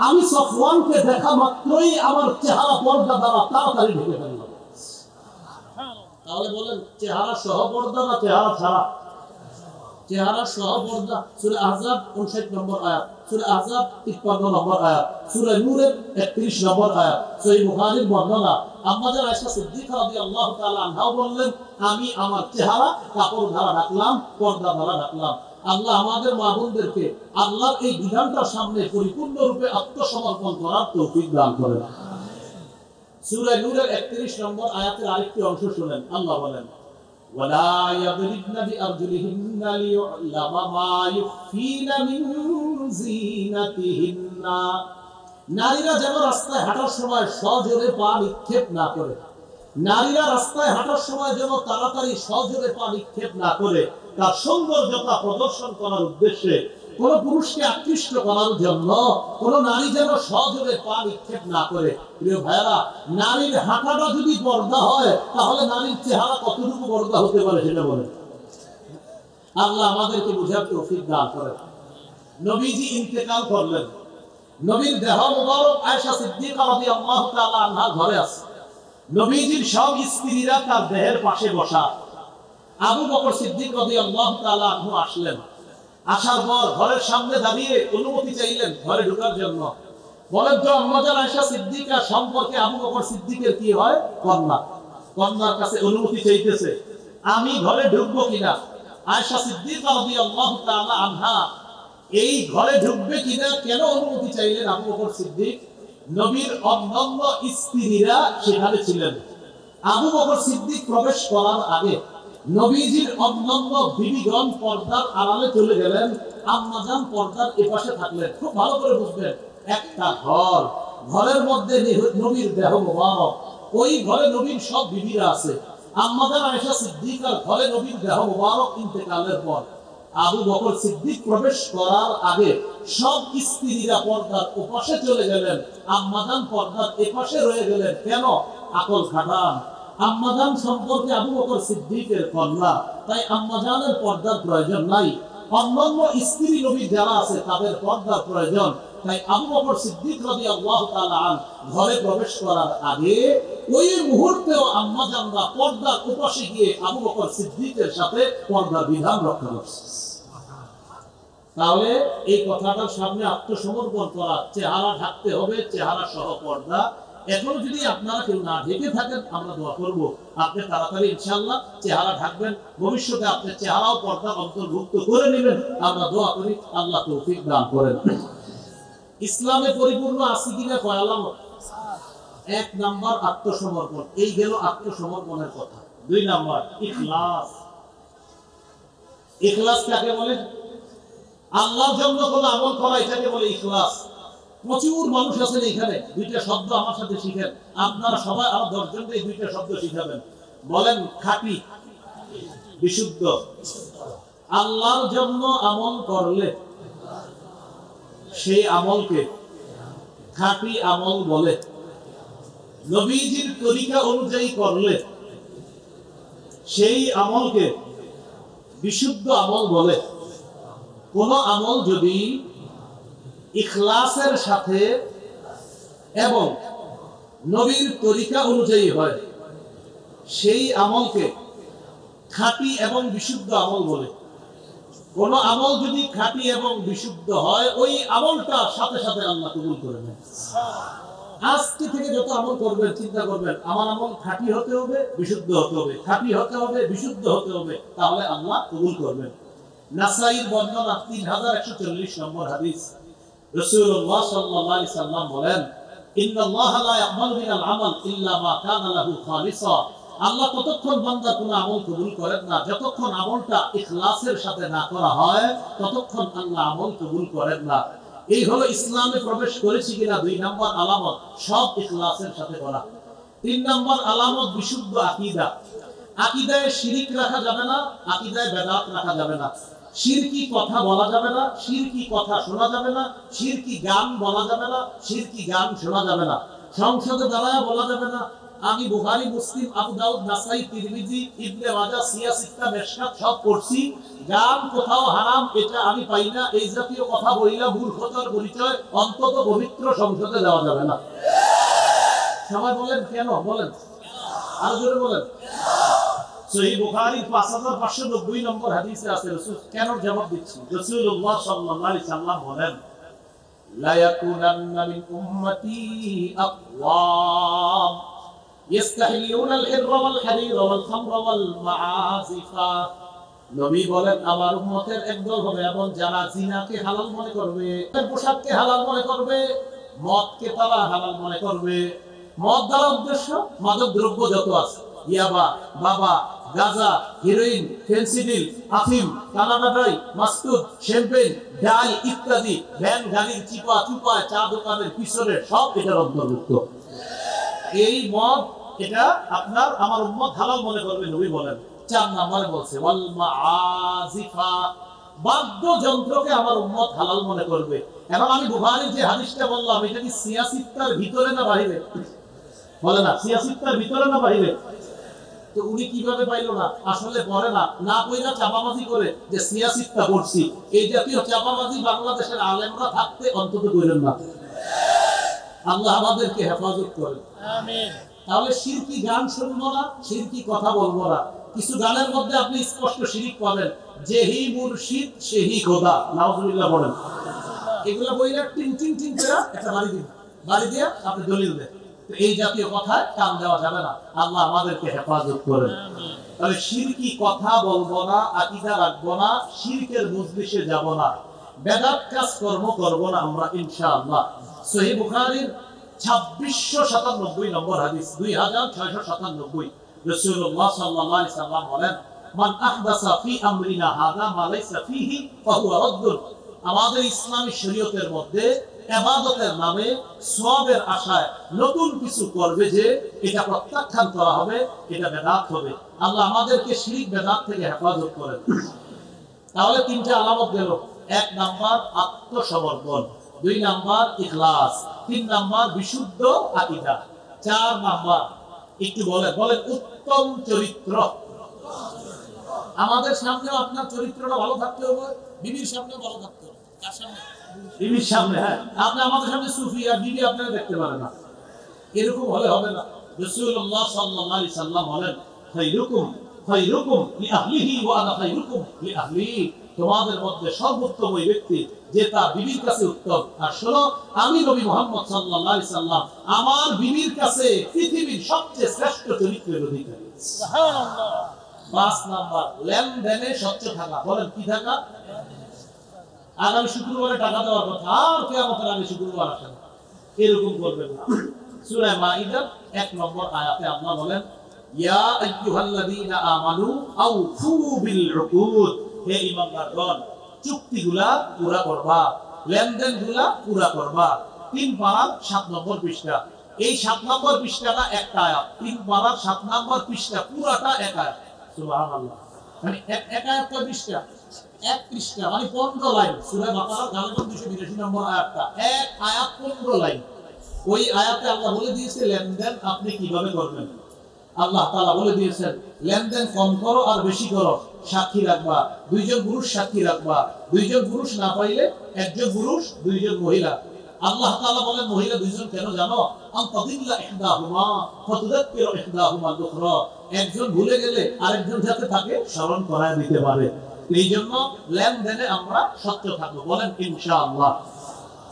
Speaker 1: আমি সফওয়ানকে দেখা মাত্রই আমার চেহারা পর্দা দ্বারা তাড়াতাড়ি ঢেকে ফেললাম। তাহলে বলেন চেহারা সহ পর্দা না চেহারা ছাড়া? চেহারা সহ পর্দা। সূরা আহজাব 59 নম্বর আয়াত, সূরা আহজাব 53 নম্বর আয়াত, সূরা নূরের 31 নম্বর আয়াত। সহিহ বুখারীর বর্ণনা, আম্মা জান আয়েশা সিদ্দিকা রাদিয়াল্লাহু তাআলা আনহা বললেন, আমি আমার চেহারা কাপড় দ্বারা ঢাকলাম, পর্দা দ্বারা ঢাকলাম। আল্লাহ আমাদের মা বোনদেরকে আল্লাহর এই বিধানটার সামনে পরিপূর্ণরূপে আত্মসমর্পণ করার তৌফিক দান করেন। সূরা নূরের 31 নম্বর আয়াতের আরেকটি অংশ শুনেন, আল্লাহ বলেন, ওয়ালা ইয়াদরিবনা বিআরজুলিহিন্না লিয়ু'লামা মা ইউখফিনা মিন যিনাতিহিন্না। নারীরা যেন রাস্তায় হাঁটার সময় সজোরে পা নিক্ষেপ না করে, নারীরা রাস্তায় হাঁটার সময় যেন তাড়াতাড়ি সজোরে পা নিক্ষেপ না করে, তার সৌন্দর্যতা প্রদর্শন করার উদ্দেশ্যে, কোন পুরুষকে আকৃষ্ট করার জন্য কোন নারী যেন সজোরে পা নিক্ষেপ না করে। প্রিয় ভাইরা, নারীর হাঁটাটা যদি পর্দা হয়, তাহলে নারীর চেহারা কতটুকু পর্দা হতে পারে সেটা বলেন। আল্লাহ আমাদেরকে বুঝার তৌফিক দান করেন। নবীজি ইন্তেকাল করলেন, নবীর দেহ মুবারক আয়েশা সিদ্দিকা রাদিয়াল্লাহু তাআলা আনহা ঘরে আছে। নবীজির সব স্ত্রীরা তার দেহের পাশে বসা। আবু বকর সিদ্দিক রাদিয়াল্লাহু তাআলা আনহু আসলেন, আসার পর ঘরের সামনে দাঁড়িয়ে অনুমতি চাইলেন ঘরে ঢোকার জন্য। বলেন তো আম্মা জান আয়েশা সিদ্দিকা সম্পর্কে আবু বকর সিদ্দিকের কি হয়? কন্যা। কন্যার কাছে অনুমতি চাইতেছে, আমি ঘরে ঢুকবো কিনা। আয়েশা সিদ্দিকা রাদিয়াল্লাহু তাআলা আনহা এই ঘরে ঢুকবে কিনা কেন অনুমতি চাইলেন আবু বকর সিদ্দিক? নবীর অন্যান্য স্ত্রীরা সেখানে ছিলেন। আবু বকর সিদ্দিক প্রবেশ করার আগে নবীজির অন্যান্য বিবিগণ পর্দার আড়ালে চলে গেলেন, আম্মা জান পর্দার এপাশে থাকলেন। খুব ভালো করে বুঝবেন, একটা ঘর, ঘরের মধ্যে নবীর দেহ মোবারক, ওই ঘরে নবীর সব বিবিরা আছে। আম্মা জান আয়েশা সিদ্দিকার ঘরে নবীর দেহ মোবারক ইন্তেকালের পর আবু বকর সিদ্দিক প্রবেশ করার আগে সব স্ত্রীরা পর্দার ওপাশে চলে গেলেন, আম্মা জান পর্দার এপাশে রয়ে গেলেন। কেন? আকল খাটান। আম্মা জান সম্পর্কে আবু বকর সিদ্দিকের কন্যা, তাই আম্মা জানের পর্দার প্রয়োজন নাই। অন্যান্য স্ত্রী নবী যারা আছে তাদের পর্দার প্রয়োজন, তাই আবু বকর সিদ্দিক রাদিয়াল্লাহু তাআলা ঘরে প্রবেশ করার আগে ওই মুহূর্তেও আম্মা জানরা পর্দার ওপাশে গিয়ে আবু বকর সিদ্দিকের সাথে পর্দার বিধান রক্ষা করছে। তাহলে এই কথাটার সামনে আত্মসমর্পণ করা, চেহারা ঢাকতে হবে, চেহারা সহ পর্দা। এখন যদি আপনারা কেউ না ঢেকে থাকেন, আমরা দোয়া করব আপনি তাড়াতাড়ি ইনশাআল্লাহ চেহারা ঢাকবেন, ভবিষ্যতে আপনি চেহারাও পর্দা অন্তর্ভুক্ত করে নেবেন। আমরা দোয়া করি আল্লাহ তৌফিক দান করেন। ইসলামে পরিপূর্ণ আছে কিনা কয় আলামত? এক নাম্বার আত্মসমর্পণ, এই গেল আত্মসমর্পণের কথা। দুই নাম্বার ইখলাস। ইখলাস কাকে বলে? আল্লাহর জন্য কোন আমল করা, এটাকে বলে ইখলাস। প্রচুর মানুষ আছেন এখানে, দুইটা শব্দ আমার সাথে শিখেন। আপনারা সবাই আমার 10 জনকে এই দুইটা শব্দ শিখাবেন। বলেন খাঁটি, বিশুদ্ধ। আল্লাহর জন্য আমল করলে সেই আমলকে খাঁটি আমল বলে। নবীজির তরিকা অনুযায়ী করলে সেই আমলকে বিশুদ্ধ আমল বলে। কোন আমল যদি ইখলাসের সাথে এবং নবীর তরিকা অনুযায়ী হয়, সেই আমলকে খাঁটি এবং বিশুদ্ধ আমল বলে। কোন আমল যদি খাঁটি এবং বিশুদ্ধ হয়, ওই আমলটা সাথে সাথে আল্লাহ কবুল করে নেন। আজকে থেকে যত আমল করবেন চিন্তা করবেন আমার আমল খাঁটি হতে হবে, বিশুদ্ধ হতে হবে, খাঁটি হতে হবে, বিশুদ্ধ হতে হবে, তাহলে আল্লাহ কবুল করবেন। নাসাঈর বর্ণনা 3140 নম্বর হাদিস। রাসূলুল্লাহ সাল্লাল্লাহু আলাইহি সাল্লাম বলেন, ইন্নাল্লাহা লা ইয়াকবালু মিনাল আমাল ইল্লা মা কানা লাহু খালিসা। আল্লাহ ততক্ষণ বান্দার কোনো আমল কবুল করেন না যতক্ষণ আমলটা ইখলাসের সাথে না করা হয়, ততক্ষণ আল্লাহ আমল কবুল করেন না। এই হলো ইসলামে প্রবেশ করেছি কিনা 2 নম্বর আলামত, সব ইখলাসের সাথে করা। 3 নম্বর আলামত বিশুদ্ধ আকীদা। আকীদায় শিরক রাখা যাবে না, আকীদায় বেদাত রাখা যাবে না। শিরকি কথা বলা যাবে না, শিরকি কথা শোনা যাবে না, শিরকি গান বলা যাবে না, শিরকি গান শোনা যাবে না। সংসদে দাঁড়ায় বলা যাবে না আমি বুখারী, মুসলিম, আবু দাউদ, নাসাই, তিরমিজি, ইবনে মাজাহ, সিয়াসিত্তা, মেশকাত সব পড়ছি, গান কোথাও হারাম এটা আমি পাই না, এই জাতীয় কথা বলিলা মূর্খতার পরিচয়, অন্তত পবিত্র সংসদে যাওয়া যাবে না। সবাই বলেন কেন? বলেন আরো জোরে বলেন। সহিহ বুখারী 5590 নম্বর হাদিসে আছে, রাসূল কেন জবাব দিচ্ছি। রাসূলুল্লাহ সাল্লাল্লাহু আলাইহি সাল্লাম বলেন, লা ইয়াকুনান্না মিন উম্মতি আকওয়াম ইস্তাহিলুনাল হিররা ওয়াল হারিরা ওয়াল খামরা ওয়াল মাআসিফা। নবী বলেন আমার উম্মতের একদল হবে এমন যারা জিনাকে হালাল মনে করবে, পোশাককে হালাল মনে করবে, মদকে তারা হালাল মনে করবে। মদ দ্বারা উদ্দেশ্য মাদক দ্রব্য যত আছে, ইয়াবা, বাবা, গাঁজা, হেরোইন, ফেন্সিডিল, আফিম, কানাডাই, মাস্তুদ, শ্যাম্পেন, ডাল ইত্যাদি, ভ্যান গাড়ির চিপা চুপা, চা দোকানের পিছনে সব এটার অন্তর্ভুক্ত। এই মদ এটা আপনার আমার উম্মত হালাল মনে করবে নবী বলেন। 4 নম্বরে বলছে ওয়াল মাআজিফা, বাদ্যযন্ত্রকে আমার উম্মত হালাল মনে করবে। এখন আমি বুখারীর যে হাদিসটা বললাম, এটা কি সিয়াসিত্তার ভিতরে না বাইরে? বলে না সিয়াসিত্তার ভিতরে না বাইরে? তো উনি কিভাবে পাইলো না? আসলে পড়ে না, না পড়া চাপাবাজি করে যে সিয়াসিত্তা পড়ছি। এই জাতীয় চাপাবাজি বাংলাদেশের আলেমরা থাকতে অন্তত করেন না। আল্লাহ আমাদেরকে হেফাজত করেন, আমিন। তাহলে শিরকি গান শুনবো না, শিরকি কথা বলবো না। কিছু গানের মধ্যে আপনি স্পষ্ট শিরিক পাবেন, যেহি মুর্শিদ সেহি খোদা, নাউজুবিল্লাহ বলেন। এগুলা বইলা টিং টিং টিং করে একটা বাড়ি দিন, বাড়ি দিয়ে আপনি দলিল দেন। এই জাতীয় কথায় কান দেওয়া যাবে না। আল্লাহ আমাদেরকে হেফাজত করেন। তাহলে শিরকি কথা বলবো না, আকীদা রাখবো না, শিরকের মজলিসে যাব না, বেদাত কাজ কর্ম করব না আমরা ইনশাআল্লাহ। সহিহ বুখারীর 2697 নম্বর হাদিস, 2697। রাসূলুল্লাহ সাল্লাল্লাহু আলাইহি সাল্লাম বলেন, মান আহদাসা ফি আমরিনা হাযা মা লাইসা ফিহি ফাহুয়া রাদ্দুন। আমাদের ইসলামী শরীয়তের মধ্যে ইবাদতের নামে সওয়াবের আশায় নতুন কিছু করবে যে এটা প্রত্যাখ্যান করা হবে, এটা বেদাত হবে। আল্লাহ আমাদেরকে শিরক বেদাত থেকে হেফাজত করেন। তাহলে 3টা আলামত গেল। 1 নাম্বার আত্মসমর্পণ, 2 নাম্বার ইখলাস, 3 নাম্বার বিশুদ্ধ আকীদা, 4 নাম্বার একটু বলেন উত্তম চরিত্র। আমাদের সামনেও আপনার চরিত্রটা ভালো থাকতে হবে, বিবির সামনেও ভালো থাকতে হবে। কার সামনে? বিবির সামনে। হ্যাঁ, আপনি আমাদের সামনে সুফি আর বিবি আপনারা দেখতে পারেন না, এরকম হলে হবে না। রাসূলুল্লাহ সাল্লাল্লাহু আলাইহি সাল্লাম বলেন, খায়রুকুম খায়রুকুম লিআহলিহি ওয়া আনা খায়রুকুম লিআহলি। তোমাদের মধ্যে সর্বোত্তম ওই ব্যক্তি যে তার বিবির কাছে উত্তম। আর শোনো, আমি নবী মুহাম্মদ সাল্লাল্লাহু আলাইহি সাল্লাম আমার বিবির কাছে পৃথিবীর সবচেয়ে শ্রেষ্ঠ চরিত্রের অধিকারী। সুবহানাল্লাহ। 5 নাম্বার, লেনদেনে স্বচ্ছ থাকা। বলেন কি থাকা? আগামী শুক্রবারে টাকা দেওয়ার কথা, আর কিয়ামতের আগে শুক্রবার আসে না, এরকম করবেন না। সূরা মাইদার 1 নম্বর আয়াতে আল্লাহ বলেন, ইয়া আইয়ুহাল্লাযীনা আমানু আউফু বিল উকুদ, হে ঈমানদারগণ চুক্তিগুলা পুরা করবা, লেনদেনগুলা পুরা করবা। 3 পারার 7 নম্বর পৃষ্ঠা। এই 7 নম্বর পৃষ্ঠাটা একটা আয়াত, 3 পারার 7 নম্বর পৃষ্ঠা পুরাটা এক আয়াত। সুবহানাল্লাহ। মানে এক আয়াত কয় পৃষ্ঠা? 1 পৃষ্ঠা, মানে 15 লাইন। সূরা বাকারা গালবান 282 নম্বর আয়াতটা, এক আয়াত 15 লাইন। ওই আয়াতে আল্লাহ বলে দিয়েছে লেনদেন আপনি কিভাবে করবেন। আল্লাহ তাআলা বলে দিয়েছেন লেনদেন কম করো আর বেশি করো, সাক্ষী রাখবা, 2 জন পুরুষ সাক্ষী রাখবা, 2 জন পুরুষ না পাইলে 1 জন পুরুষ 2 জন মহিলা। আল্লাহ তাআলা বলেন মহিলা 2 জন কেন জানো? আনতাদিল্লা ইহদাহুমা ফাতুযাক্কিরু ইহদাহুমা আল-উখরা, একজন ভুলে গেলে আরেকজন যাতে তাকে স্মরণ করায় দিতে পারে। এই জন্য লেনদেনে আমরা সত্য থাকবো। বলেন ইনশাআল্লাহ।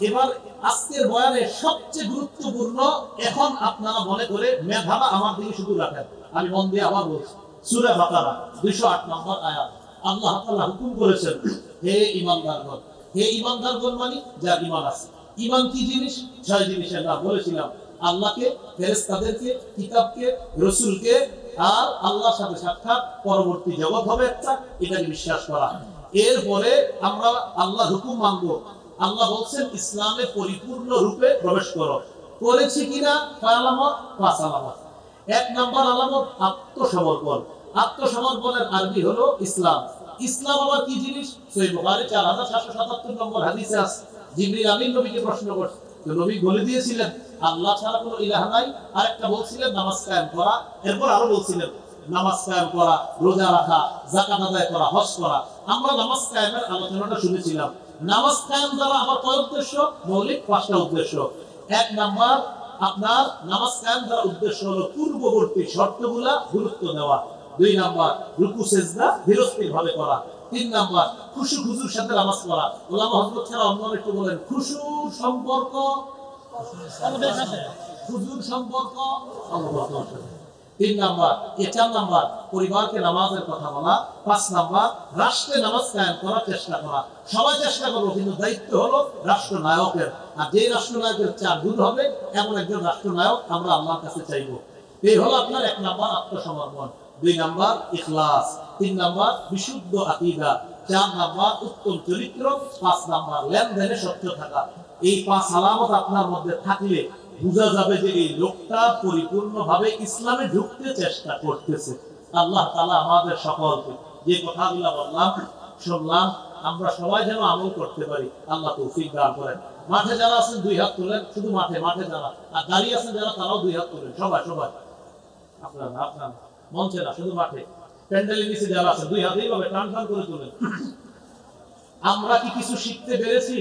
Speaker 1: এবার আজকের বয়ানে সবচেয়ে গুরুত্বপূর্ণ, এখন আপনারা মনে করে মেধাটা আমার দিকে শুধু রাখেন, আমি মন দিয়ে আবার বলছি। সূরা বাকারা 208 নম্বর আয়াত, আল্লাহ তাআলা হুকুম করেছেন, হে ঈমানদারগণ, হে ঈমানদারগণ মানে যার ঈমান আছে। ঈমান কি জিনিস? 6 জিনিসের নাম বলেছিলাম। আল্লাহকে, ফেরেশতাদেরকে, কিতাবকে, রাসূলকে, আর আল্লাহর সাথে সাক্ষাৎ, পরবর্তী জগৎ হবে একটা, এটাকে বিশ্বাস করা। এরপরে আমরা আল্লাহর হুকুম মানব। আল্লাহ বলছেন ইসলামে পরিপূর্ণ রূপে প্রবেশ করো। করেছি কিনা? 5 আলামত। 1 নাম্বার আলামত আত্মসমর্পণ। আত্মসমর্পণের আরবি হলো ইসলাম। ইসলাম আবার কি জিনিস? সহিহ বুখারী 4777 নম্বর হাদিসে আছে, জিবরিল আমিন নবীকে প্রশ্ন করছে, তো নবী বলে দিয়েছিলেন আল্লাহ ছাড়া কোনো ইলাহ নাই, আরেকটা বলছিলেন নামাজ কায়েম করা, এরপর আরো বলছিলেন নামাজ কায়েম করা, রোজা রাখা, যাকাত আদায় করা, হজ করা। আমরা নামাজ কায়েমের আলোচনাটা শুনেছিলাম। নামাজ কায়েম দ্বারা আবার কয় উদ্দেশ্য? মৌলিক 5টা উদ্দেশ্য। 1 নাম্বার, আপনার নামাজ কায়েম দ্বারা উদ্দেশ্য হলো পূর্ববর্তী শর্তগুলা গুরুত্ব দেওয়া। 2 নাম্বার, রুকু সেজদা ধীরস্থির ভাবে করা। 3 নাম্বার, খুশু খুজুর সাথে নামাজ পড়া। ওলামা হযরত ছাড়া অন্যরা একটু বলেন খুশুর সম্পর্ক আল্লাহর সাথে, খুজুর সম্পর্ক আল্লাহর সাথে। 3 নাম্বার, 4 নাম্বার, পরিবারকে নামাজের কথা বলা। 5 নাম্বার, রাষ্ট্রে নামাজ কায়েম করার চেষ্টা করা। সবাই চেষ্টা করবো, কিন্তু দায়িত্ব হলো রাষ্ট্রনায়কের। আর যে রাষ্ট্রনায়কের 4 গুণ হবে এমন একজন রাষ্ট্রনায়ক আমরা আল্লাহর কাছে চাইবো। এই হলো আপনার 1 নাম্বার আত্মসমর্পণ। 2 নাম্বার ইখলাস। 3 নাম্বার বিশুদ্ধ আকীদা। 4 নাম্বার উত্তম চরিত্র। 5 নাম্বার লেনদেনে সত্য থাকা। এই 5 আলামত আপনার মধ্যে থাকলে বোঝা যাবে যে এই লোকটা পরিপূর্ণভাবে ইসলামে ঢুকতে চেষ্টা করতেছে। আল্লাহ তাআলা আমাদের সকলকে যে কথাগুলো বললাম, শুনলাম, আমরা সবাই যেন আমল করতে পারি, আল্লাহ তৌফিক দান করেন। মাঠে যারা আছেন 2 হাত তোলেন, শুধু মাঠে যারা, আর দাঁড়িয়ে আছেন যারা তারাও 2 হাত তোলেন, সবাই আপনার মঞ্চে না, শুধু মাঠে। প্যান্ডেলের নিচে যারা আছেন 2 হাত এইভাবে টান করে তোলেন। আমরা কি কিছু শিখতে পেরেছি?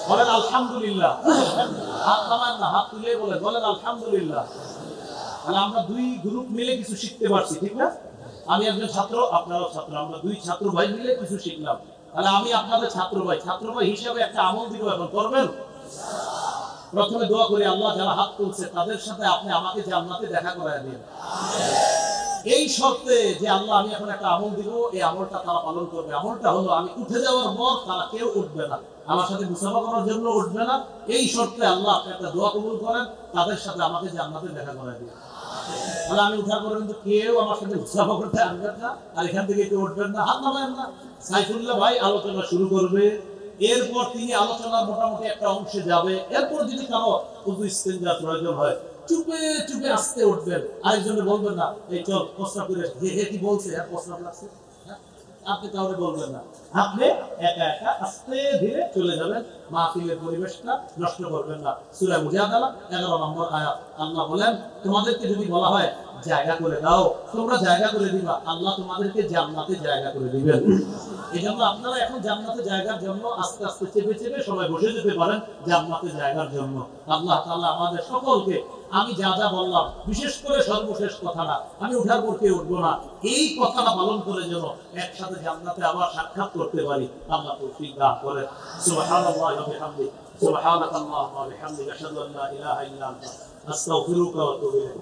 Speaker 1: বলেন আলহামদুলিল্লাহ। হাত নামান না, হাত তুলে বলেন আলহামদুলিল্লাহ। তাহলে আমরা 2 গ্রুপ মিলে কিছু শিখতে পারছি, ঠিক না? আমি একজন ছাত্র, আপনারাও ছাত্র, আমরা 2 ছাত্র ভাই মিলে কিছু শিখলাম। তাহলে আমি আপনাদের ছাত্র ভাই হিসেবে একটা আমল দিব, এখন করবেন? প্রথমে দোয়া করি, আল্লাহ যারা হাত তুলছে তাদের সাথে আপনি আমাকে জান্নাতে দেখা করায় দিন। এই শর্তে যে আল্লাহ আমি এখন একটা আমল দিব, এই আমলটা তারা পালন করবে। আমলটা হলো আমি উঠে যাওয়ার পর তারা কেউ উঠবে না, আমার সাথে মুসাফা করার জন্য উঠবে না। এই শর্তে আল্লাহ আপনি একটা দোয়া কবুল করেন, তাদের সাথে আমাকে জান্নাতে দেখা করায় দিন। তাহলে আমি উঠার পরে কিন্তু কেউ আমার সাথে মুসাফা করতে আসবেন না, আর এখান থেকে কেউ উঠবেন না, হাত নামাবেন না। সাইফুল্লাহ ভাই আলোচনা শুরু করবে, এরপর তিনি আলোচনার মোটামুটি একটা অংশে যাবে। এরপর যদি কারো উযু ইস্তেঞ্জা প্রয়োজন হয়, চুপে চুপে আস্তে উঠবেন, আরেকজনে বলবেন না এই চল প্রস্তাব করে, হে কি বলছে আর প্রস্তাব লাগছে, আপনি কাউকে বলবেন না। আপনি একা আস্তে ধীরে চলে যাবেন, মাহফিলের পরিবেশটা নষ্ট করবেন না। সূরা মুজাদালা 11 নম্বর আয়াত, আল্লাহ বলেন তোমাদেরকে যদি বলা হয় জায়গা করে দাও, তোমরা জায়গা করে দিবা, আল্লাহ তোমাদেরকে জান্নাতে জায়গা করে দিবেন। এই জন্য আপনারা এখন জান্নাতে জায়গার জন্য আস্তে আস্তে চেপে চেপে সবাই বসে যেতে পারেন জান্নাতে জায়গার জন্য। আল্লাহ তাআলা আমাদের সকলকে, আমি যা যা বললাম, বিশেষ করে সর্বশেষ কথাটা, আমি উঠার পর কেউ উঠবো না, এই কথাটা পালন করে যেন একসাথে জান্নাতে আবার সাক্ষাৎ করতে পারি, আল্লাহ তৌফিক দান করেন। সুবহানাল্লাহি ওয়া বিহামদিহি, সুবহানাকাল্লাহুম্মা ওয়া বিহামদিকা, আশহাদু আল্লা ইলাহা ইল্লা আনতা, আস্তাগফিরুকা ওয়া আতুবু ইলাইক।